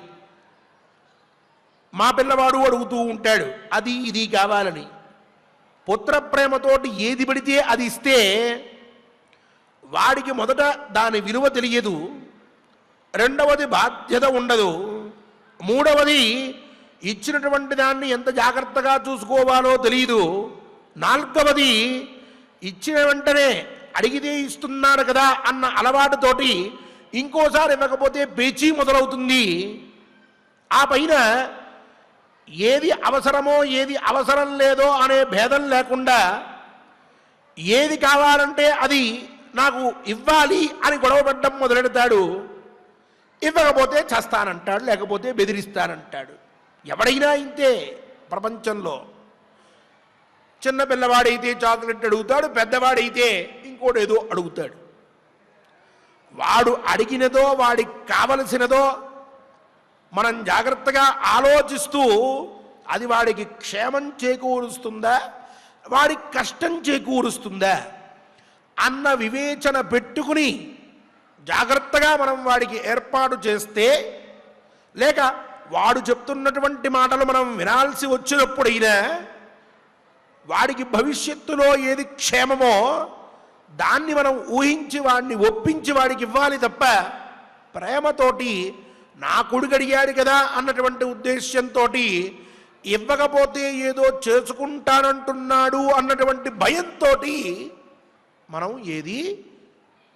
A: మా పిల్లవాడు అడుగుతూ ఉంటాడు, అది ఇది కావాలని. పుత్ర ప్రేమతోటి ఏది పడితే అది ఇస్తే వాడికి మొదట దాని విలువ తెలియదు, రెండవది బాధ్యత ఉండదు, మూడవది ఇచ్చినటువంటి దాన్ని ఎంత జాగ్రత్తగా చూసుకోవాలో తెలియదు, నాలుగవది ఇచ్చిన వెంటనే అడిగితే ఇస్తున్నాను కదా అన్న అలవాటుతోటి ఇంకోసారి ఇవ్వకపోతే పేచీ మొదలవుతుంది. ఆ పైన ఏది అవసరమో ఏది అవసరం లేదో అనే భేదం లేకుండా ఏది కావాలంటే అది నాకు ఇవ్వాలి అని గొడవపడ్డం మొదలెడతాడు. ఇవ్వకపోతే చస్తానంటాడు, లేకపోతే బెదిరిస్తానంటాడు. ఎవడైనా ఇంతే ప్రపంచంలో. చిన్న పిల్లవాడైతే చాక్లెట్ అడుగుతాడు, పెద్దవాడైతే ఇంకోటి ఏదో అడుగుతాడు. వాడు అడిగినదో వాడికి కావలసినదో మనం జాగ్రత్తగా ఆలోచిస్తూ అది వాడికి క్షేమం చేకూరుస్తుందా, వాడికి కష్టం చేకూరుస్తుందా అన్న వివేచన పెట్టుకుని జాగ్రత్తగా మనం వాడికి ఏర్పాటు చేస్తే, లేక వాడు చెప్తున్నటువంటి మాటలు మనం వినాల్సి వచ్చినప్పుడైనా వాడికి భవిష్యత్తులో ఏది క్షేమమో దాన్ని మనం ఊహించి వాడిని ఒప్పించి వాడికి ఇవ్వాలి తప్ప ప్రేమతోటి నా కొడుకు అడిగాడు కదా అన్నటువంటి ఉద్దేశ్యంతో ఇవ్వకపోతే ఏదో చేసుకుంటానంటున్నాడు అన్నటువంటి భయంతో మనం ఏది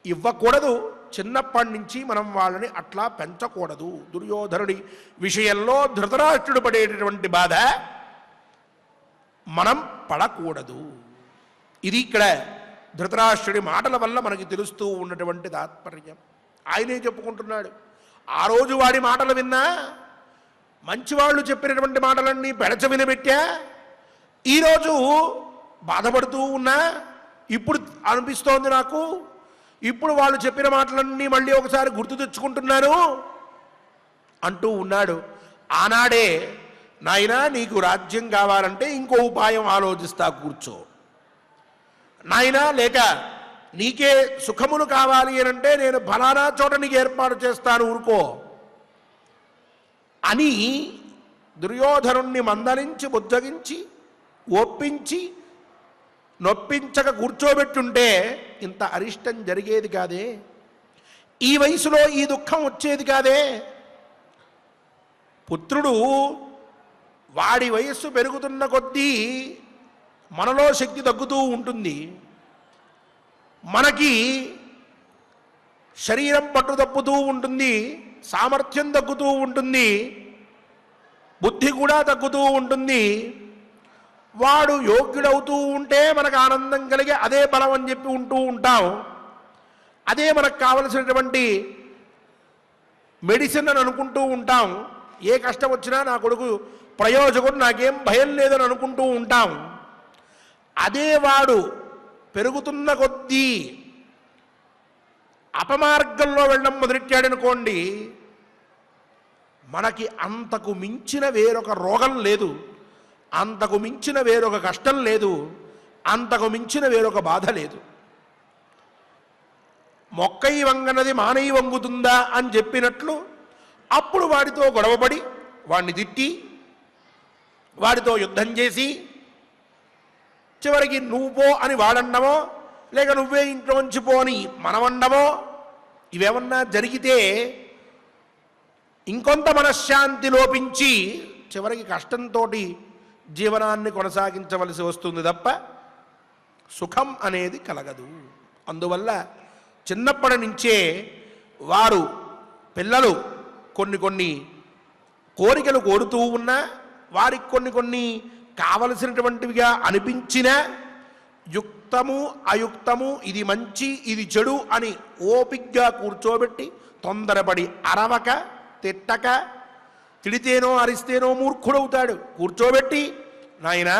A: ఇవ్వకూడదు. చిన్నప్పటి నుంచి మనం వాళ్ళని అట్లా పెంచకూడదు. దుర్యోధనుడి విషయంలో ధృతరాష్ట్రుడు పడేటటువంటి బాధ మనం పడకూడదు. ఇది ఇక్కడ ధృతరాష్ట్రుడి మాటల వల్ల మనకి తెలుస్తూ ఉన్నటువంటి తాత్పర్యం. ఆయనే చెప్పుకుంటున్నాడు, ఆ రోజు వాడి మాటలు విన్నా, మంచివాళ్ళు చెప్పినటువంటి మాటలన్నీ పెడచ వినబెట్టా, ఈరోజు బాధపడుతూ ఉన్నా, ఇప్పుడు అనిపిస్తోంది నాకు, ఇప్పుడు వాళ్ళు చెప్పిన మాటలన్నీ మళ్ళీ ఒకసారి గుర్తు తెచ్చుకుంటున్నాను అంటూ ఉన్నాడు. ఆనాడే నాయనా నీకు రాజ్యం కావాలంటే ఇంకో ఉపాయం ఆలోచిస్తా కూర్చో నాయనా, లేక నీకే సుఖములు కావాలి అనంటే నేను ఫలానా చోట నీకు ఏర్పాటు చేస్తాను ఊరుకో అని దుర్యోధనుణ్ణి మందలించి బుజ్జగించి ఒప్పించి నొప్పించక కూర్చోబెట్టుంటే ఇంత అరిష్టం జరిగేది కాదే, ఈ వయసులో ఈ దుఃఖం వచ్చేది కాదే. పుత్రుడు వాడి వయస్సు పెరుగుతున్న కొద్దీ మనలో శక్తి తగ్గుతూ ఉంటుంది, మనకి శరీరం పట్టు తప్పుతూ ఉంటుంది, సామర్థ్యం తగ్గుతూ ఉంటుంది, బుద్ధి కూడా తగ్గుతూ ఉంటుంది. వాడు యోగ్యుడవుతూ ఉంటే మనకు ఆనందం కలిగి అదే బలం అని చెప్పి ఉంటూ ఉంటాం. అదే మనకు కావలసినటువంటి మెడిసిన్ అని అనుకుంటూ ఉంటాం. ఏ కష్టం వచ్చినా నా కొడుకు ప్రయోజకుడు, నాకేం భయం లేదని అనుకుంటూ ఉంటాం. అదే వాడు పెరుగుతున్న కొద్దీ అపమార్గంలో వెళ్ళడం మొదలెట్టాడనుకోండి, మనకి అంతకు మించిన వేరొక రోగం లేదు, అంతకు మించిన వేరొక కష్టం లేదు, అంతకు మించిన వేరొక బాధ లేదు. మొక్కై వంగనది మానై వంగుతుందా అని చెప్పినట్లు అప్పుడు వాడితో గొడవపడి వాడిని తిట్టి వాడితో యుద్ధం చేసి చివరికి నువ్వు పో అని వాడన్నమో లేక నువ్వే ఇంట్లోంచి పో అని మనమన్నమో ఇవేమన్నా జరిగితే ఇంకొంత మనశ్శాంతి లోపించి చివరికి కష్టంతో జీవనాన్ని కొనసాగించవలసి వస్తుంది తప్ప సుఖం అనేది కలగదు. అందువల్ల చిన్నప్పటి నుంచే వారు పిల్లలు కొన్ని కోరికలు కోరుతూ ఉన్నా, వారికి కొన్ని కావలసినటువంటివిగా అనిపించిన యుక్తము అయుక్తము, ఇది మంచి ఇది చెడు అని ఓపిగ్గా కూర్చోబెట్టి తొందరపడి అరవక తిట్టక, తిడితేనో అరిస్తేనో మూర్ఖుడవుతాడు, కూర్చోబెట్టి నాయనా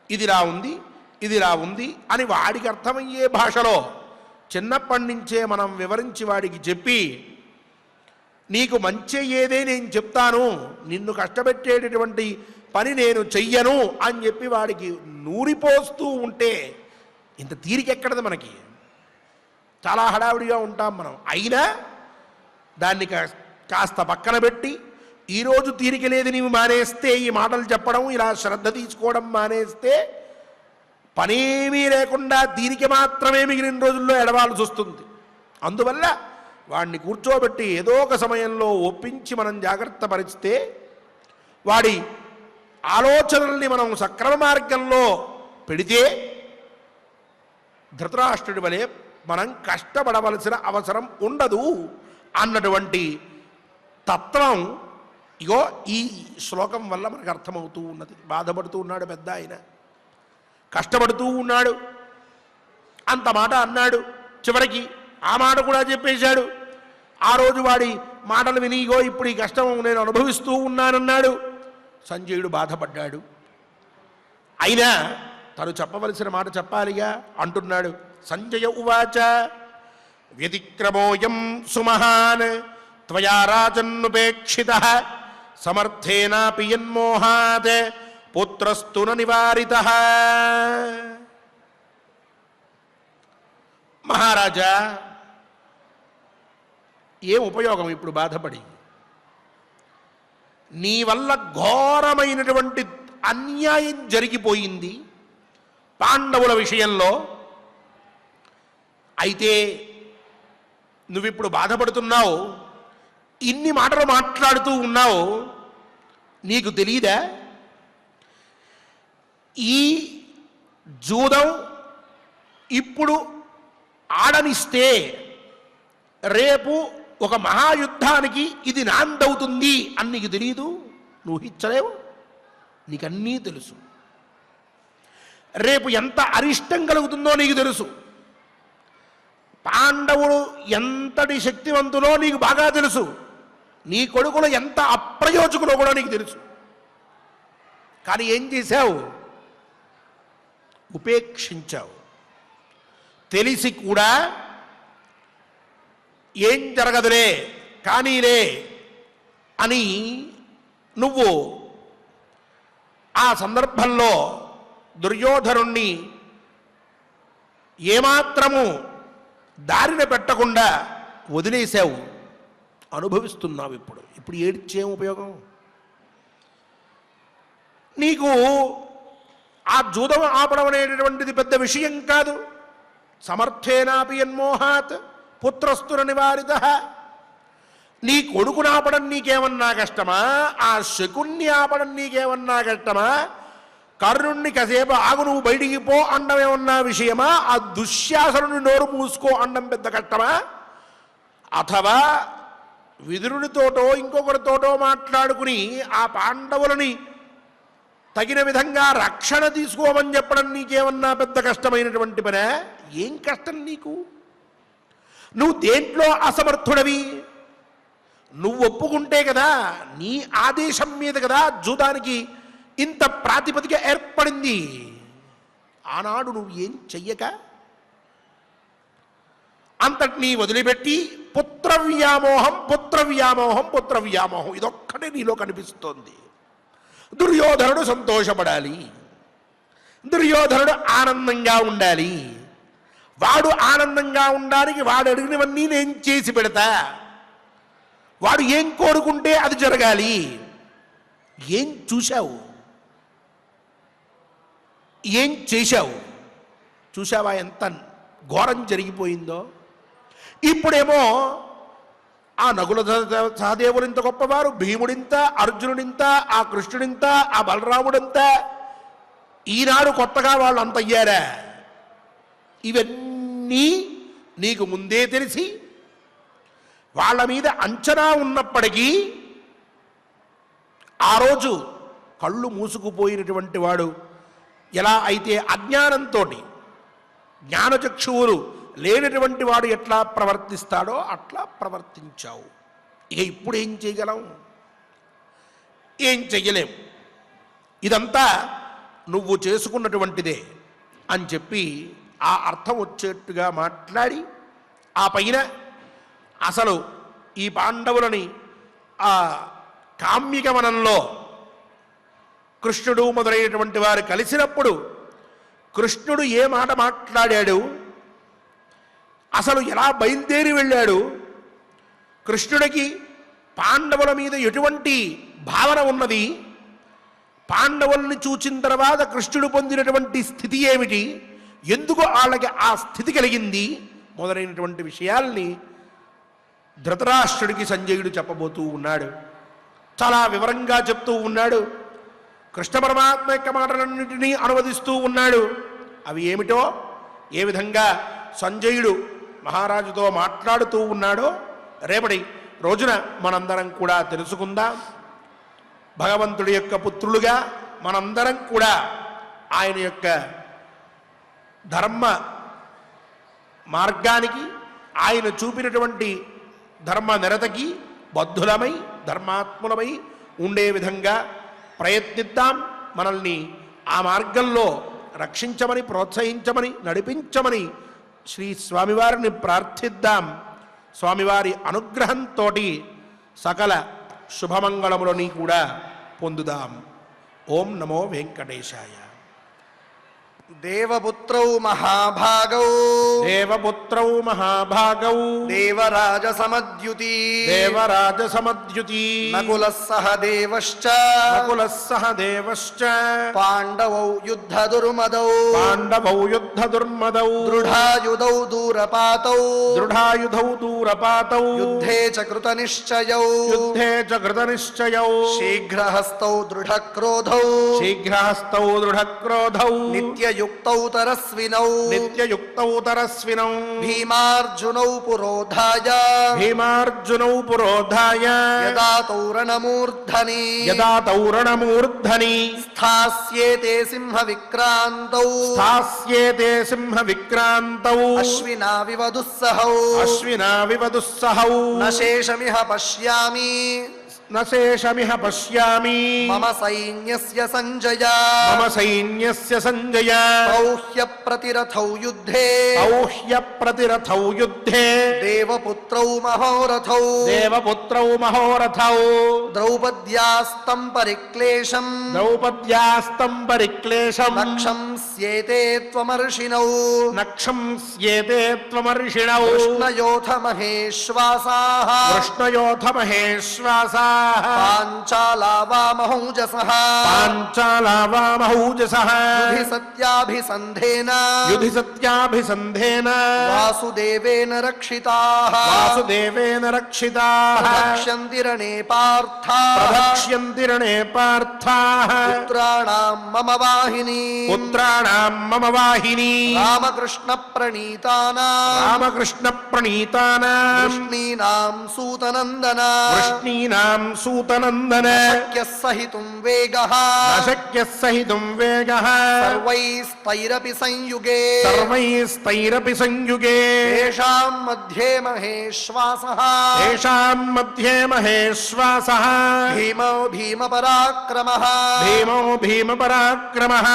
A: ఇదిలా ఉంది ఇదిలా ఉంది అని వాడికి అర్థమయ్యే భాషలో చిన్నప్పటి నుంచే మనం వివరించి వాడికి చెప్పి, నీకు మంచి ఏదే నేను చెప్తాను, నిన్ను కష్టపెట్టేటటువంటి పని నేను చెయ్యను అని చెప్పి వాడికి నూరిపోస్తూ ఉంటే ఇంత తీరికెక్కడది మనకి. చాలా హడావుడిగా ఉంటాం మనం. అయినా దాన్ని కాస్త పక్కన పెట్టి ఈరోజు తీరిక లేదు నీవు మానేస్తే, ఈ మాటలు చెప్పడం ఇలా శ్రద్ధ తీసుకోవడం మానేస్తే పనేమీ లేకుండా తీరిక మాత్రమే మిగిలిన రోజుల్లో ఎడవాల్సి వస్తుంది. అందువల్ల వాడిని కూర్చోబెట్టి ఏదో ఒక సమయంలో ఒప్పించి మనం జాగ్రత్త పరిచితే వాడి ఆలోచనల్ని మనం సక్రమ మార్గంలో పెడితే ధృతరాష్ట్రుడి వలె మనం కష్టపడవలసిన అవసరం ఉండదు అన్నటువంటి తత్వం ఇగో ఈ శ్లోకం వల్ల మనకు అర్థమవుతూ ఉన్నది. బాధపడుతూ ఉన్నాడు పెద్ద ఆయన, కష్టపడుతూ ఉన్నాడు, అంత మాట అన్నాడు, చివరికి ఆ మాట కూడా చెప్పేశాడు. ఆ రోజు వాడి మాటలు విని ఇగో ఇప్పుడు ఈ కష్టం నేను అనుభవిస్తూ ఉన్నానన్నాడు. సంజయుడు బాధపడ్డాడు. అయినా తను చెప్పవలసిన మాట చెప్పాలిగా అంటున్నాడు. సంజయ ఉవాచ వ్యతిక్రమోయం సుమహాన్ త్వయా రాజన్నుపేక్షితః సమర్థేనాపి యన్మోహాత్ పుత్రస్తు న నివారితః. మహారాజా, ఏం ఉపయోగం ఇప్పుడు బాధపడి? నీ వల్ల ఘోరమైనటువంటి అన్యాయం జరిగిపోయింది పాండవుల విషయంలో. అయితే నువ్విప్పుడు బాధపడుతున్నావు, ఇన్ని మాటలు మాట్లాడుతూ ఉన్నావు, నీకు తెలీదా ఈ జూదం ఇప్పుడు ఆడనిస్తే రేపు ఒక మహాయుద్ధానికి ఇది నాందవుతుంది అని నీకు తెలియదు? నువ్వు హిచ్చలేవు, నీకన్నీ తెలుసు. రేపు ఎంత అరిష్టం కలుగుతుందో నీకు తెలుసు. పాండవుడు ఎంతటి శక్తివంతులో నీకు బాగా తెలుసు. నీ కొడుకులు ఎంత అప్రయోజకులో కూడా నీకు తెలుసు. కానీ ఏం చేశావు? ఉపేక్షించావు. తెలిసి కూడా ఏం జరగదులే కానీలే అని నువ్వు ఆ సందర్భంలో దుర్యోధనుణ్ణి ఏమాత్రము దారిన పెట్టకుండా వదిలేశావు. అనుభవిస్తున్నావు. ఇప్పుడు ఏడ్చేం ఉపయోగం? నీకు ఆ జూదం ఆపడం అనేటటువంటిది పెద్ద విషయం కాదు. సమర్థేనాపి యన్మోహాత్ పుత్రస్తుర నివారిత. నీ కొడుకుని ఆపడం నీకేమన్నా కష్టమా? ఆ శకుణ్ణి ఆపడం నీకేమన్నా కష్టమా? కర్ణుణ్ణి కాసేపు ఆగు నువ్వు బయటికి పో అండం ఏమన్నా విషయమా? ఆ దుశ్శాసనుని నోరు మూసుకో అండం పెద్ద కష్టమా? అథవా విదురుడితోటో ఇంకొకరితోటో మాట్లాడుకుని ఆ పాండవులని తగిన విధంగా రక్షణ తీసుకోమని చెప్పడం నీకేమన్నా పెద్ద కష్టమైనటువంటి పనే? ఏం కష్టం నీకు? నువ్వు దేంట్లో అసమర్థుడవి? నువ్వు ఒప్పుకుంటే కదా, నీ ఆదేశం మీద కదా జూదానికి ఇంత ప్రాతిపదిక ఏర్పడింది. ఆనాడు నువ్వు ఏం చెయ్యక అంతటినీ వదిలిపెట్టి పుత్రవ్యామోహం పుత్రవ్యామోహం పుత్రవ్యామోహం ఇదొక్కటే నీలో కనిపిస్తోంది. దుర్యోధనుడు సంతోషపడాలి, దుర్యోధనుడు ఆనందంగా ఉండాలి, వాడు ఆనందంగా ఉండడానికి వాడు అడిగినవన్నీ నేను చేసి పెడతా, వాడు ఏం కోరుకుంటే అది జరగాలి. ఏం చూశావు? ఏం చేశావు? చూశావా ఎంత ఘోరం జరిగిపోయిందో? ఇప్పుడేమో ఆ నకుల సహదేవులు ఇంత గొప్పవారు, భీముడింత, అర్జునుడింత, ఆ కృష్ణుడింత, ఆ బలరాముడింత, ఈనాడు కొత్తగా వాళ్ళు అంత అయ్యారా? ఇవన్నీ నీకు ముందే తెలిసి వాళ్ళ మీద అంచనా ఉన్నప్పటికీ ఆ రోజు కళ్ళు మూసుకుపోయినటువంటి వాడు ఎలా అయితే అజ్ఞానంతో జ్ఞానచక్షువులు లేనటువంటి వాడు ఎట్లా ప్రవర్తిస్తాడో అట్లా ప్రవర్తించావు. ఇక ఇప్పుడు ఏం చేయగలం? ఏం చెయ్యలేం. ఇదంతా నువ్వు చేసుకున్నటువంటిదే అని చెప్పి ఆ అర్థం వచ్చేట్టుగా మాట్లాడి ఆ పైన అసలు ఈ పాండవులని ఆ కామ్యక వనంలో కృష్ణుడు మొదలైనటువంటి వారు కలిసినప్పుడు కృష్ణుడు ఏ మాట మాట్లాడాడు, అసలు ఎలా బయలుదేరి వెళ్ళాడు, కృష్ణుడికి పాండవుల మీద ఎటువంటి భావన ఉన్నది, పాండవుల్ని చూచిన తర్వాత కృష్ణుడు పొందినటువంటి స్థితి ఏమిటి, ఎందుకు వాళ్ళకి ఆ స్థితి కలిగింది మొదలైనటువంటి విషయాల్ని ధృతరాష్ట్రుడికి సంజయుడు చెప్పబోతూ ఉన్నాడు. చాలా వివరంగా చెప్తూ ఉన్నాడు. కృష్ణ పరమాత్మ యొక్క మాటలన్నింటినీ అనువదిస్తూ ఉన్నాడు. అవి ఏమిటో, ఏ విధంగా సంజయుడు మహారాజుతో మాట్లాడుతూ ఉన్నాడో రేపటి రోజున మనందరం కూడా తెలుసుకుందాం. భగవంతుడి యొక్క పుత్రులుగా మనందరం కూడా ఆయన యొక్క ధర్మ మార్గానికి, ఆయన చూపినటువంటి ధర్మ నిరతకి బద్ధులమై ధర్మాత్ములమై ఉండే విధంగా ప్రయత్నిద్దాం. మనల్ని ఆ మార్గంలో రక్షించమని, ప్రోత్సహించమని, నడిపించమని శ్రీ స్వామివారిని ప్రార్థిద్దాం. స్వామివారి అనుగ్రహంతో సకల శుభమంగళములని కూడా పొందుదాం. ఓం నమో వెంకటేశాయ.
B: దేవపుత్రౌ మహాభాగౌ
A: దేవపుత్రౌ మహాభాగౌ
B: దేవరాజ సమద్యుతి
A: దేవరాజ సమద్యుతి
B: నకులః సహ దేవశ్చ
A: నకులః సహ దేవశ్చ
B: పాండవౌ యుద్ధ దుర్మదౌ
A: పాండవౌ యుద్ధ దుర్మదౌ
B: దృఢాయుధౌ దూరపాతౌ
A: దృఢాయుధౌ దూరపాతౌ
B: యుద్ధే చ కృతనిశ్చయౌ
A: యుద్ధే చ కృతనిశ్చయౌ
B: శీఘ్రహస్తౌ దృఢక్రోధౌ
A: శీఘ్రహస్తౌ దృఢక్రోధౌ
B: నిత్య నిత్యయుక్తౌ తరస్వినౌ
A: నిత్యయుక్తౌ తరస్వినౌ
B: భీమార్జునౌ పురోధాయ
A: భీమార్జునౌ పురోధాయ
B: యదా తౌరణమూర్ధని
A: యదా తౌరణమూర్ధని
B: స్థాస్యేతే సింహ విక్రాంతౌ
A: స్థాస్యేతే సింహ విక్రాంతౌ
B: అశ్వినావివ దుస్సహౌ
A: అశ్వినావివ దుస్సహౌ
B: నశేషమిహ పశ్యామి
A: నశేషమిహ పశ్యామి
B: మమ సైన్యస్య సంజయ
A: మమ సైన్యస్య సంజయ
B: పౌహ్య ప్రతిరథౌ యుద్ధే
A: పౌహ్య ప్రతిరథౌ యుద్ధే
B: దేవపుత్రౌ మహోరథౌ
A: దేవపుత్రౌ మహోరథౌ
B: ద్రౌపద్యాస్తం పరిక్లేశం
A: ద్రౌపద్యాస్తం పరిక్లేశం
B: నక్షంస్యేతే త్వమర్షిణౌ
A: నక్షంస్యేతే త్వమర్షిణౌ
B: కృష్ణయోథ మహేశ్వాసాః
A: కృష్ణయోథ మహేశ్వాసాః
B: పాంచాలావామహౌజసః
A: పాంచాలావామహౌజసః
B: యుధి సత్యాభిసంధేన
A: యుధి సత్యాభిసంధేన
B: వాసుదేవేన రక్షితాః
A: వాసుదేవేన రక్షితాః
B: ప్రదక్ష్యంతి రణే పార్థాః
A: ప్రదక్ష్యంతి రణే పార్థాః
B: పుత్రాణాం మమ వాహిని
A: పుత్రాణాం మమ వాహిని
B: రామకృష్ణ ప్రణీతానాం
A: రామకృష్ణ ప్రణీతానాం
B: కృష్ణీనాం సూతనందన
A: వృష్ణీనాం సూతనందన
B: శక్య సహితుం వేగః
A: నశక్యః సహితుం వేగః
B: సర్వైస్తైరపి సంయుగే
A: సర్వైస్తైరపి సంయుగే
B: తేషాం మధ్యే మహేశ్వాసః
A: తేషాం మధ్యే మహేశ్వాసః
B: భీమో భీమపరాక్రమః
A: భీమో భీమపరాక్రమః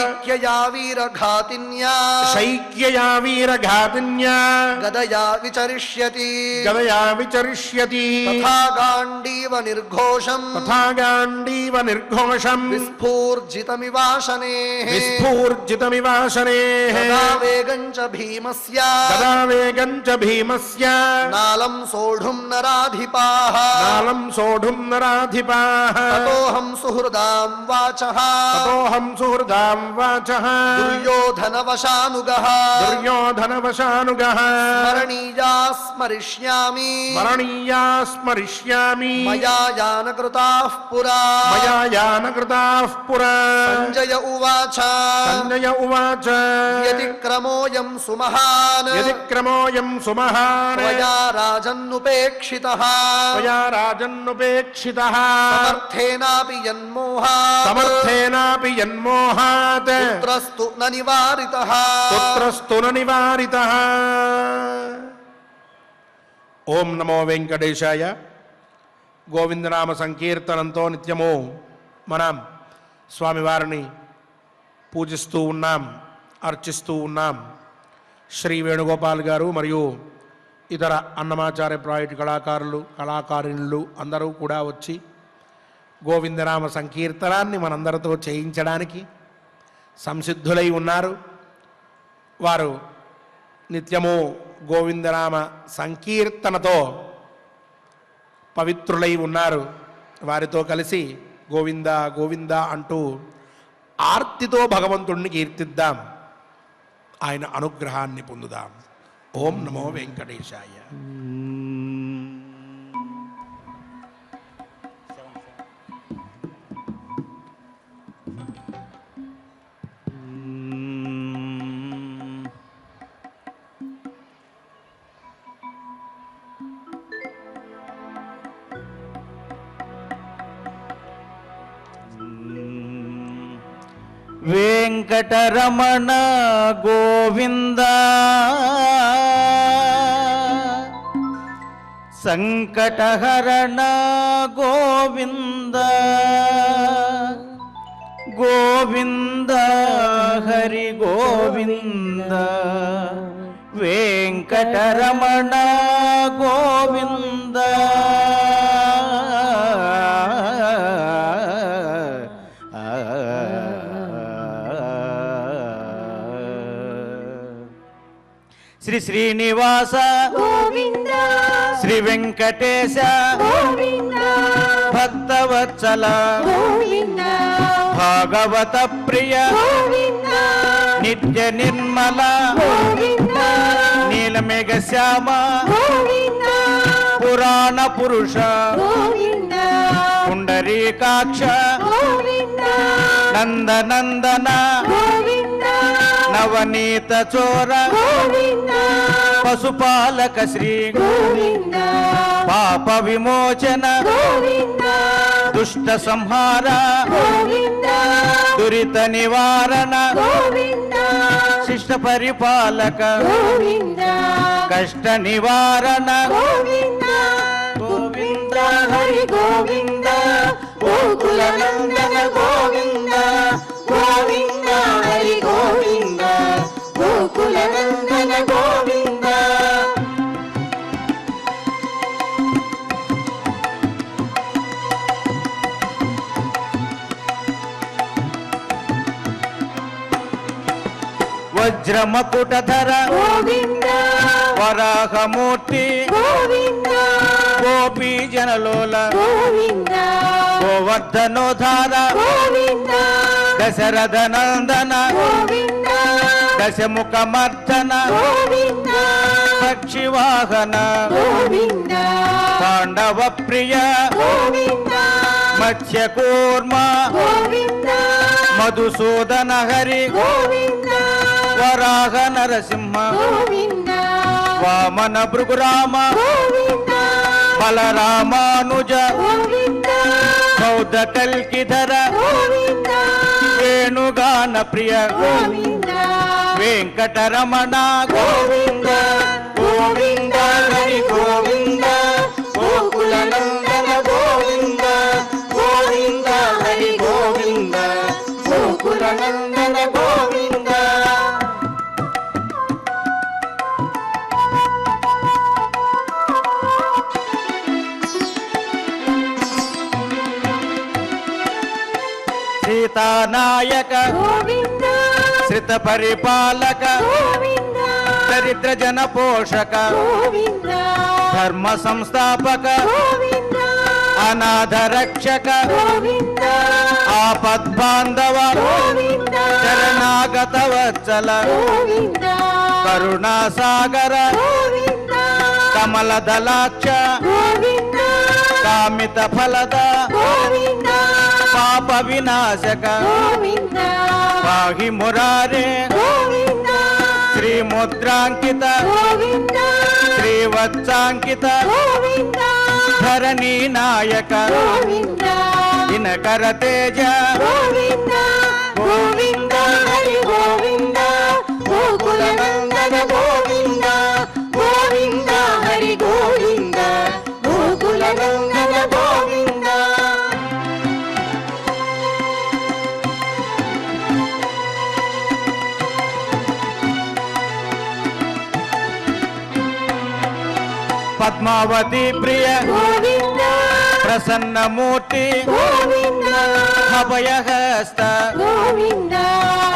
B: ఐక్యయా వీరఘాతిన్యా
A: శైక్యయా వీరఘాతిన్యా
B: గదయా విచరిష్యతి
A: గదయా విచరిష్యతి
B: తథా గాండీవ నిర్ఘోషం
A: తథా గాండీవ నిర్ఘోషం
B: విస్ఫూర్జితమివాశనేః
A: విస్ఫూర్జితమివాశనేః
B: తదా వేగం చ భీమస్య
A: తదా వేగం చ భీమస్య
B: నాలం సోఢుం నరాధిపాః
A: నాలం సోఢుం నరాధిపాః
B: తతోహం సుహృదాం వాచః
A: తతోహం సుహృదాం వాచః
B: దుర్యోధనవశానుగః
A: దుర్యోధనవశానుగః
B: స్మరణీయా స్మరిష్యామి
A: స్మరణీయా స్మరిష్యామి
B: మయా యానకృతాః పురా
A: మయా యానకృతాః పురా
B: సంజయ ఉవాచ
A: సంజయ ఉవాచ
B: వ్యతిక్రమోऽయం సుమహాన్
A: వ్యతిక్రమోऽయం సుమహాన్
B: త్వయా రాజన్నుపేక్షితః
A: త్వయా రాజన్నుపేక్షితః
B: సమర్థేనాపి యన్మోహాత్
A: సమర్థేనాపి యన్మోహాత్
B: పుత్రస్తు న నివారితః
A: పుత్రస్తు న నివారితః. ఓం నమో వెంకటేశాయ. గోవిందనామ సంకీర్తనంతో నిత్యము మనం స్వామివారిని పూజిస్తూ ఉన్నాం, అర్చిస్తూ ఉన్నాం. శ్రీ వేణుగోపాల్ గారు మరియు ఇతర అన్నమాచార్య ప్రాజెక్టు కళాకారులు అందరూ కూడా వచ్చి గోవిందనామ సంకీర్తనాన్ని మనందరితో చేయించడానికి సంసిద్ధులై ఉన్నారు. వారు నిత్యము గోవిందనామ సంకీర్తనతో పవిత్రులై ఉన్నారు. వారితో కలిసి గోవింద గోవింద అంటూ ఆర్తితో భగవంతుణ్ణి కీర్తిద్దాం, ఆయన అనుగ్రహాన్ని పొందుదాం. ఓం నమో వెంకటేశాయ.
C: వెంకటరమణ గోవింద సంకటహరణ గోవింద గోవింద హరి గోవింద వెంకటరమణ గోవింద శ్రీ శ్రీనివాస
D: గోవింద
C: శ్రీ వెంకటేశ
D: గోవింద
C: భక్తవత్సల
D: గోవింద
C: భాగవత ప్రియ
D: గోవింద
C: నిత్య నిర్మల
D: గోవింద
C: నీలమేఘ శ్యామ
D: గోవింద
C: పురాణ పురుష
D: గోవింద
C: పుండరీకాక్ష
D: గోవింద
C: నందనందన
D: గోవింద
C: నవనీత చోర
D: గోవింద
C: పశుపాలక శ్రీ
D: గోవింద
C: పాప విమోచన
D: గోవింద
C: దుష్ట సంహార
D: గోవింద
C: దురిత నివారణ
D: గోవింద
C: శిష్ట పరిపాలక
D: గోవింద
C: కష్ట నివారణ
D: గోవింద గోవింద హరి గోవింద గోకుల నందన గోవింద గోవింద హరి గోవింద గోకుల నందన గోవింద
C: వజ్రమకుటధర
D: గోవింద
C: వరాహమూర్తి
D: గోవింద
C: గోపీ జనలోల
D: గోవింద
C: గోవర్ధనోధార
D: గోవింద
C: దశరథ నందన
D: గోవింద
C: దశముఖ మర్దన
D: గోవింద
C: పక్షివాహన
D: గోవింద
C: పాండవ ప్రియ
D: గోవింద
C: మత్స్యకూర్మ
D: గోవింద
C: మధుసూదన హరి
D: గోవింద
C: వరాహ నరసింహ
D: గోవింద
C: వామన భృగురామ
D: గోవింద
C: బలరామానుజ
D: గోవింద
C: బౌద్ధ కల్కిధర
D: గోవింద
C: వేణుగాన ప్రియ
D: గోవింద
C: వెంకటరమణ
D: గోవింద గోవింద హరి గోవింద గోకుల నందన గోవింద గోవింద హరి గోవింద గోకుల నందన గోవింద
C: సీతానాయక
D: గోవింద
C: శ్రిత పరిపాలక
D: గోవింద
C: దరిద్ర జన పోషక
D: గోవింద
C: ధర్మ సంస్థాపక
D: గోవింద
C: అనాథ రక్షక
D: గోవింద
C: ఆపద్బాంధవ
D: గోవింద
C: శరణాగత వత్సల
D: గోవింద
C: కరుణాసాగర
D: గోవింద
C: కమల దళాక్ష
D: గోవింద
C: కామిత ఫలద
D: గోవింద
C: పాప వినాశక
D: గోవింద
C: పాహి మురారే
D: గోవింద
C: శ్రీ ముద్రాంకిత
D: గోవింద
C: శ్రీవత్సాంకిత
D: గోవింద
C: ధరణీ నాయక
D: గోవింద
C: దినకర తేజ
D: గోవింద గోవింద హరి గోవింద గోకుల నందన గోవింద గోవింద హరి గోవింద గోకుల నందన గోవింద
C: పద్మావతి ప్రియ
D: గోవింద
C: ప్రసన్నమూర్తి
D: గోవింద
C: అభయహస్త
D: గోవింద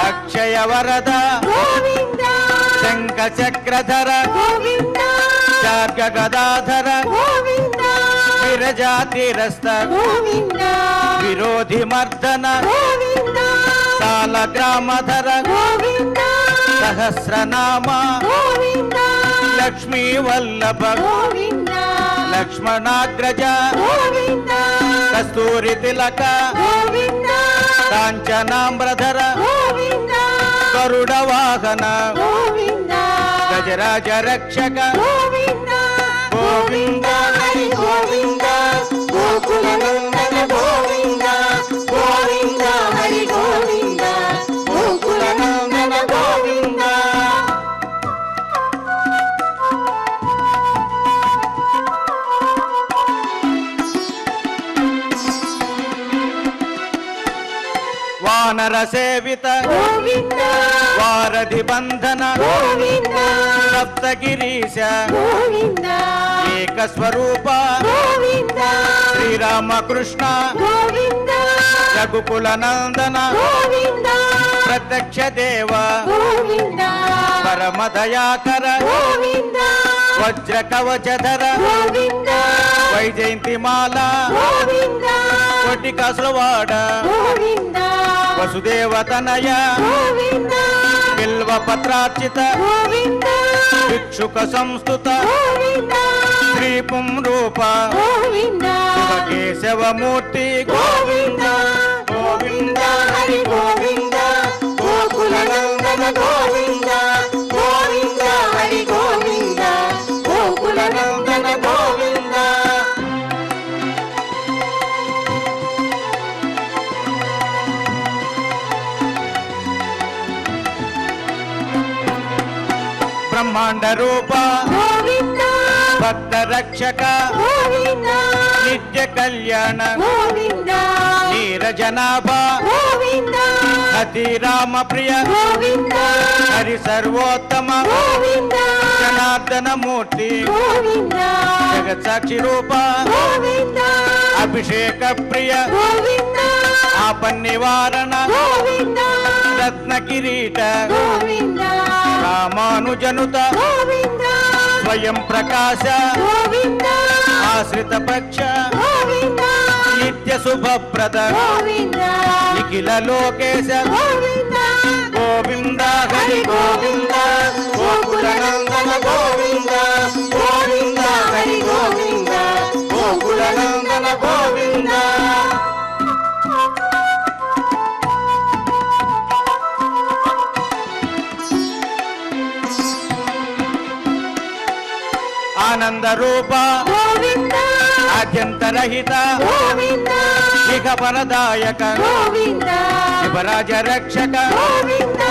C: అక్షయ వరద
D: గోవింద
C: శంఖ చక్రధర
D: గోవింద
C: చార్గ గదాధర
D: గోవింద
C: విరజాతిరస్త
D: గోవింద
C: విరోధి మర్దన
D: గోవింద
C: సాల గ్రామధర
D: గోవింద
C: సహస్రనామ
D: గోవింద
C: లక్ష్మీ వల్లభ
D: గోవింద
C: లక్ష్మణాగ్రజ
D: గోవింద
C: కస్తూరి తిలక
D: గోవింద
C: కాంచనాంబ్రధర
D: గోవింద
C: గరుడ వాహన
D: గోవింద
C: గజరాజ రక్షక
D: గోవింద గోవింద హరి గోవింద గోకుల నందన గోవింద గోవింద హరి గోవింద గోకుల నందన గోవింద
C: వానర సేవిత
D: గోవింద
C: వారధి బంధన
D: గోవింద
C: సప్తగిరీశ
D: గోవింద
C: ఏక స్వరూప
D: గోవింద
C: శ్రీరామకృష్ణ
D: గోవింద
C: రఘుకుల నందన
D: గోవింద
C: ప్రత్యక్ష దేవ
D: గోవింద
C: పరమ దయాకర
D: గోవింద
C: వజ్ర కవచధర
D: గోవింద
C: వైజయంతి మాల
D: గోవింద
C: కొట్టి కసులవాడ
D: గోవింద
C: వసుదేవతనయ
D: గోవింద
C: బిల్వ పత్రార్చిత
D: గోవింద
C: భిక్షుక సంస్థుత
D: గోవింద
C: శ్రీ పుంరూప
D: గోవింద
C: కేశవమూర్తి
D: గోవింద గోవింద హరి గోవింద గోకుల నందన నందన గోవింద గోవింద హరి గోవింద గోకుల నందన గోవింద
C: బ్రహ్మాండ రూప
D: గోవింద
C: భక్త రక్షక
D: గోవింద
C: నిత్య కళ్యాణ
D: గోవింద
C: నీరజనాభ
D: గోవింద
C: అతి రామ ప్రియ
D: గోవింద
C: హరి సర్వోత్తమ
D: గోవింద
C: జనార్దన మూర్తి
D: గోవింద
C: జగత్ సాక్షి రూప
D: గోవింద
C: అభిషేక ప్రియ
D: గోవింద
C: ఆపన్నివారణ
D: గోవింద
C: రత్న కిరీట
D: గోవింద
C: రామానుజనుత
D: గోవింద
C: స్వయం ప్రకాశ
D: గోవింద
C: ఆశ్రిత పక్ష
D: గోవింద
C: నిత్య శుభప్రద
D: గోవింద
C: నిఖిల లోకేశ
D: గోవింద
C: గోవింద హరి గోవింద గోకుల నందన గోవింద గోవింద హరి గోవింద గోకుల నందన గోవింద ఆనంద రూప
D: గోవింద
C: ఆద్యంతరహిత
D: గోవింద
C: ఇక పరదాయక
D: గోవింద
C: శివరాజ రక్షక
D: గోవింద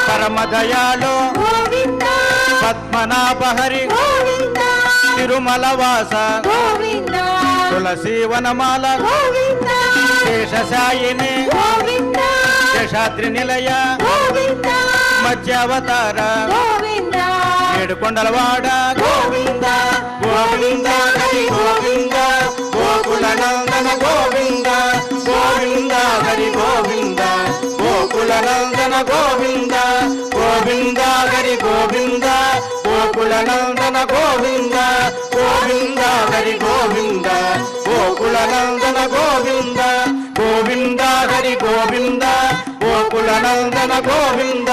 C: పరమ దయాళు
D: గోవింద
C: పద్మనాభ హరి
D: గోవింద
C: తిరుమల వాస
D: గోవింద
C: తులసి వనమాల
D: గోవింద
C: శేషశాయిని
D: గోవింద
C: శేషాద్రి నిలయ
D: గోవింద
C: మధ్యావతార
D: గోవింద
C: ఏడుకొండలవాడ గోవింద గోవింద హరి గోవింద గోకుల నందన గోవింద గోవింద హరి గోవింద గోకుల నందన గోవింద గోవింద హరి గోవింద గోకుల నందన గోవింద గోవింద హరి గోవింద గోకుల నందన గోవింద గోవింద హరి గోవింద గోకుల నందన గోవింద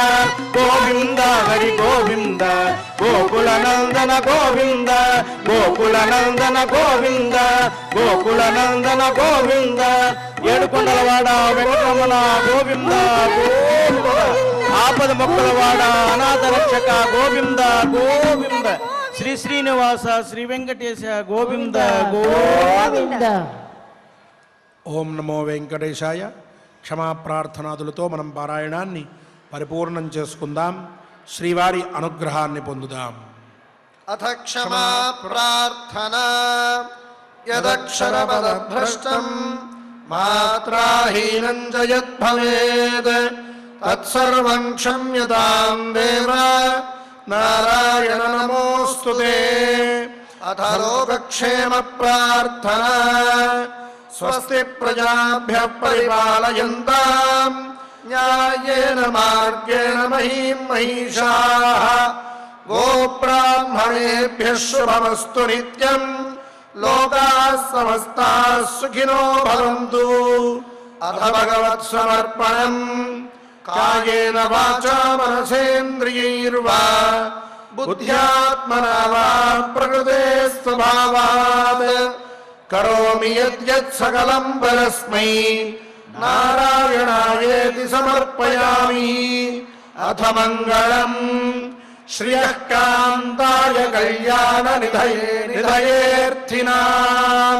C: గోవింద హరి గోవింద గోకుల నందన గోవింద గోకుల నందన గోవింద గోకుల నందన గోవింద ఏడుకొండలవాడ వెంకటరమణ గోవింద గోవింద ఆపద మొక్కలవాడ అనాథ రక్షక గోవింద గోవింద శ్రీ శ్రీనివాస శ్రీ వెంకటేశ గోవింద గోవింద
A: ఓం నమో వెంకటేశాయ. క్షమా ప్రార్థనాదులతో మనం పారాయణాన్ని పరిపూర్ణం చేసుకుందాం. శ్రీవారి అనుగ్రహాన్ని పొందుదాం.
B: అథ క్షమా ప్రార్థనా యదక్షరపదభ్రష్టం మాత్రాహీనం చ యద్భవేద్ తత్సర్వం క్షమ్యతాం దేవ నారాయణ నమోస్తుతే. అథ లోకక్షేమ ప్రార్థనా స్వస్తి ప్రజాభ్యః పరిపాలయంతాం న్యాయేన మార్గేణ మహీం మహిషాః గోబ్రాహ్మణేభ్యః శుభమస్తు నిత్యం లోకాః సమస్తాః సుఖినో భవంతు. అథ భగవత్ సమర్పణం కాయేన వాచా మనసేంద్రియైర్వా బుద్ధ్యాత్మనా వా ప్రకృతే స్వభావాత్ కరోమి యద్యత్ సకలం పరస్మై నారాయణాయేతి సమర్పయామి. అథ మంగళం శ్రియః కాంతాయ కళ్యాణ నిధయేర్థినాం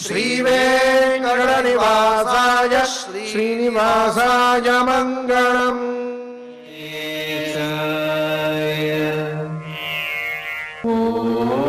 B: శ్రీవేంకట నివాసాయ శ్రీనివాసాయ మంగళం.
D: ఓం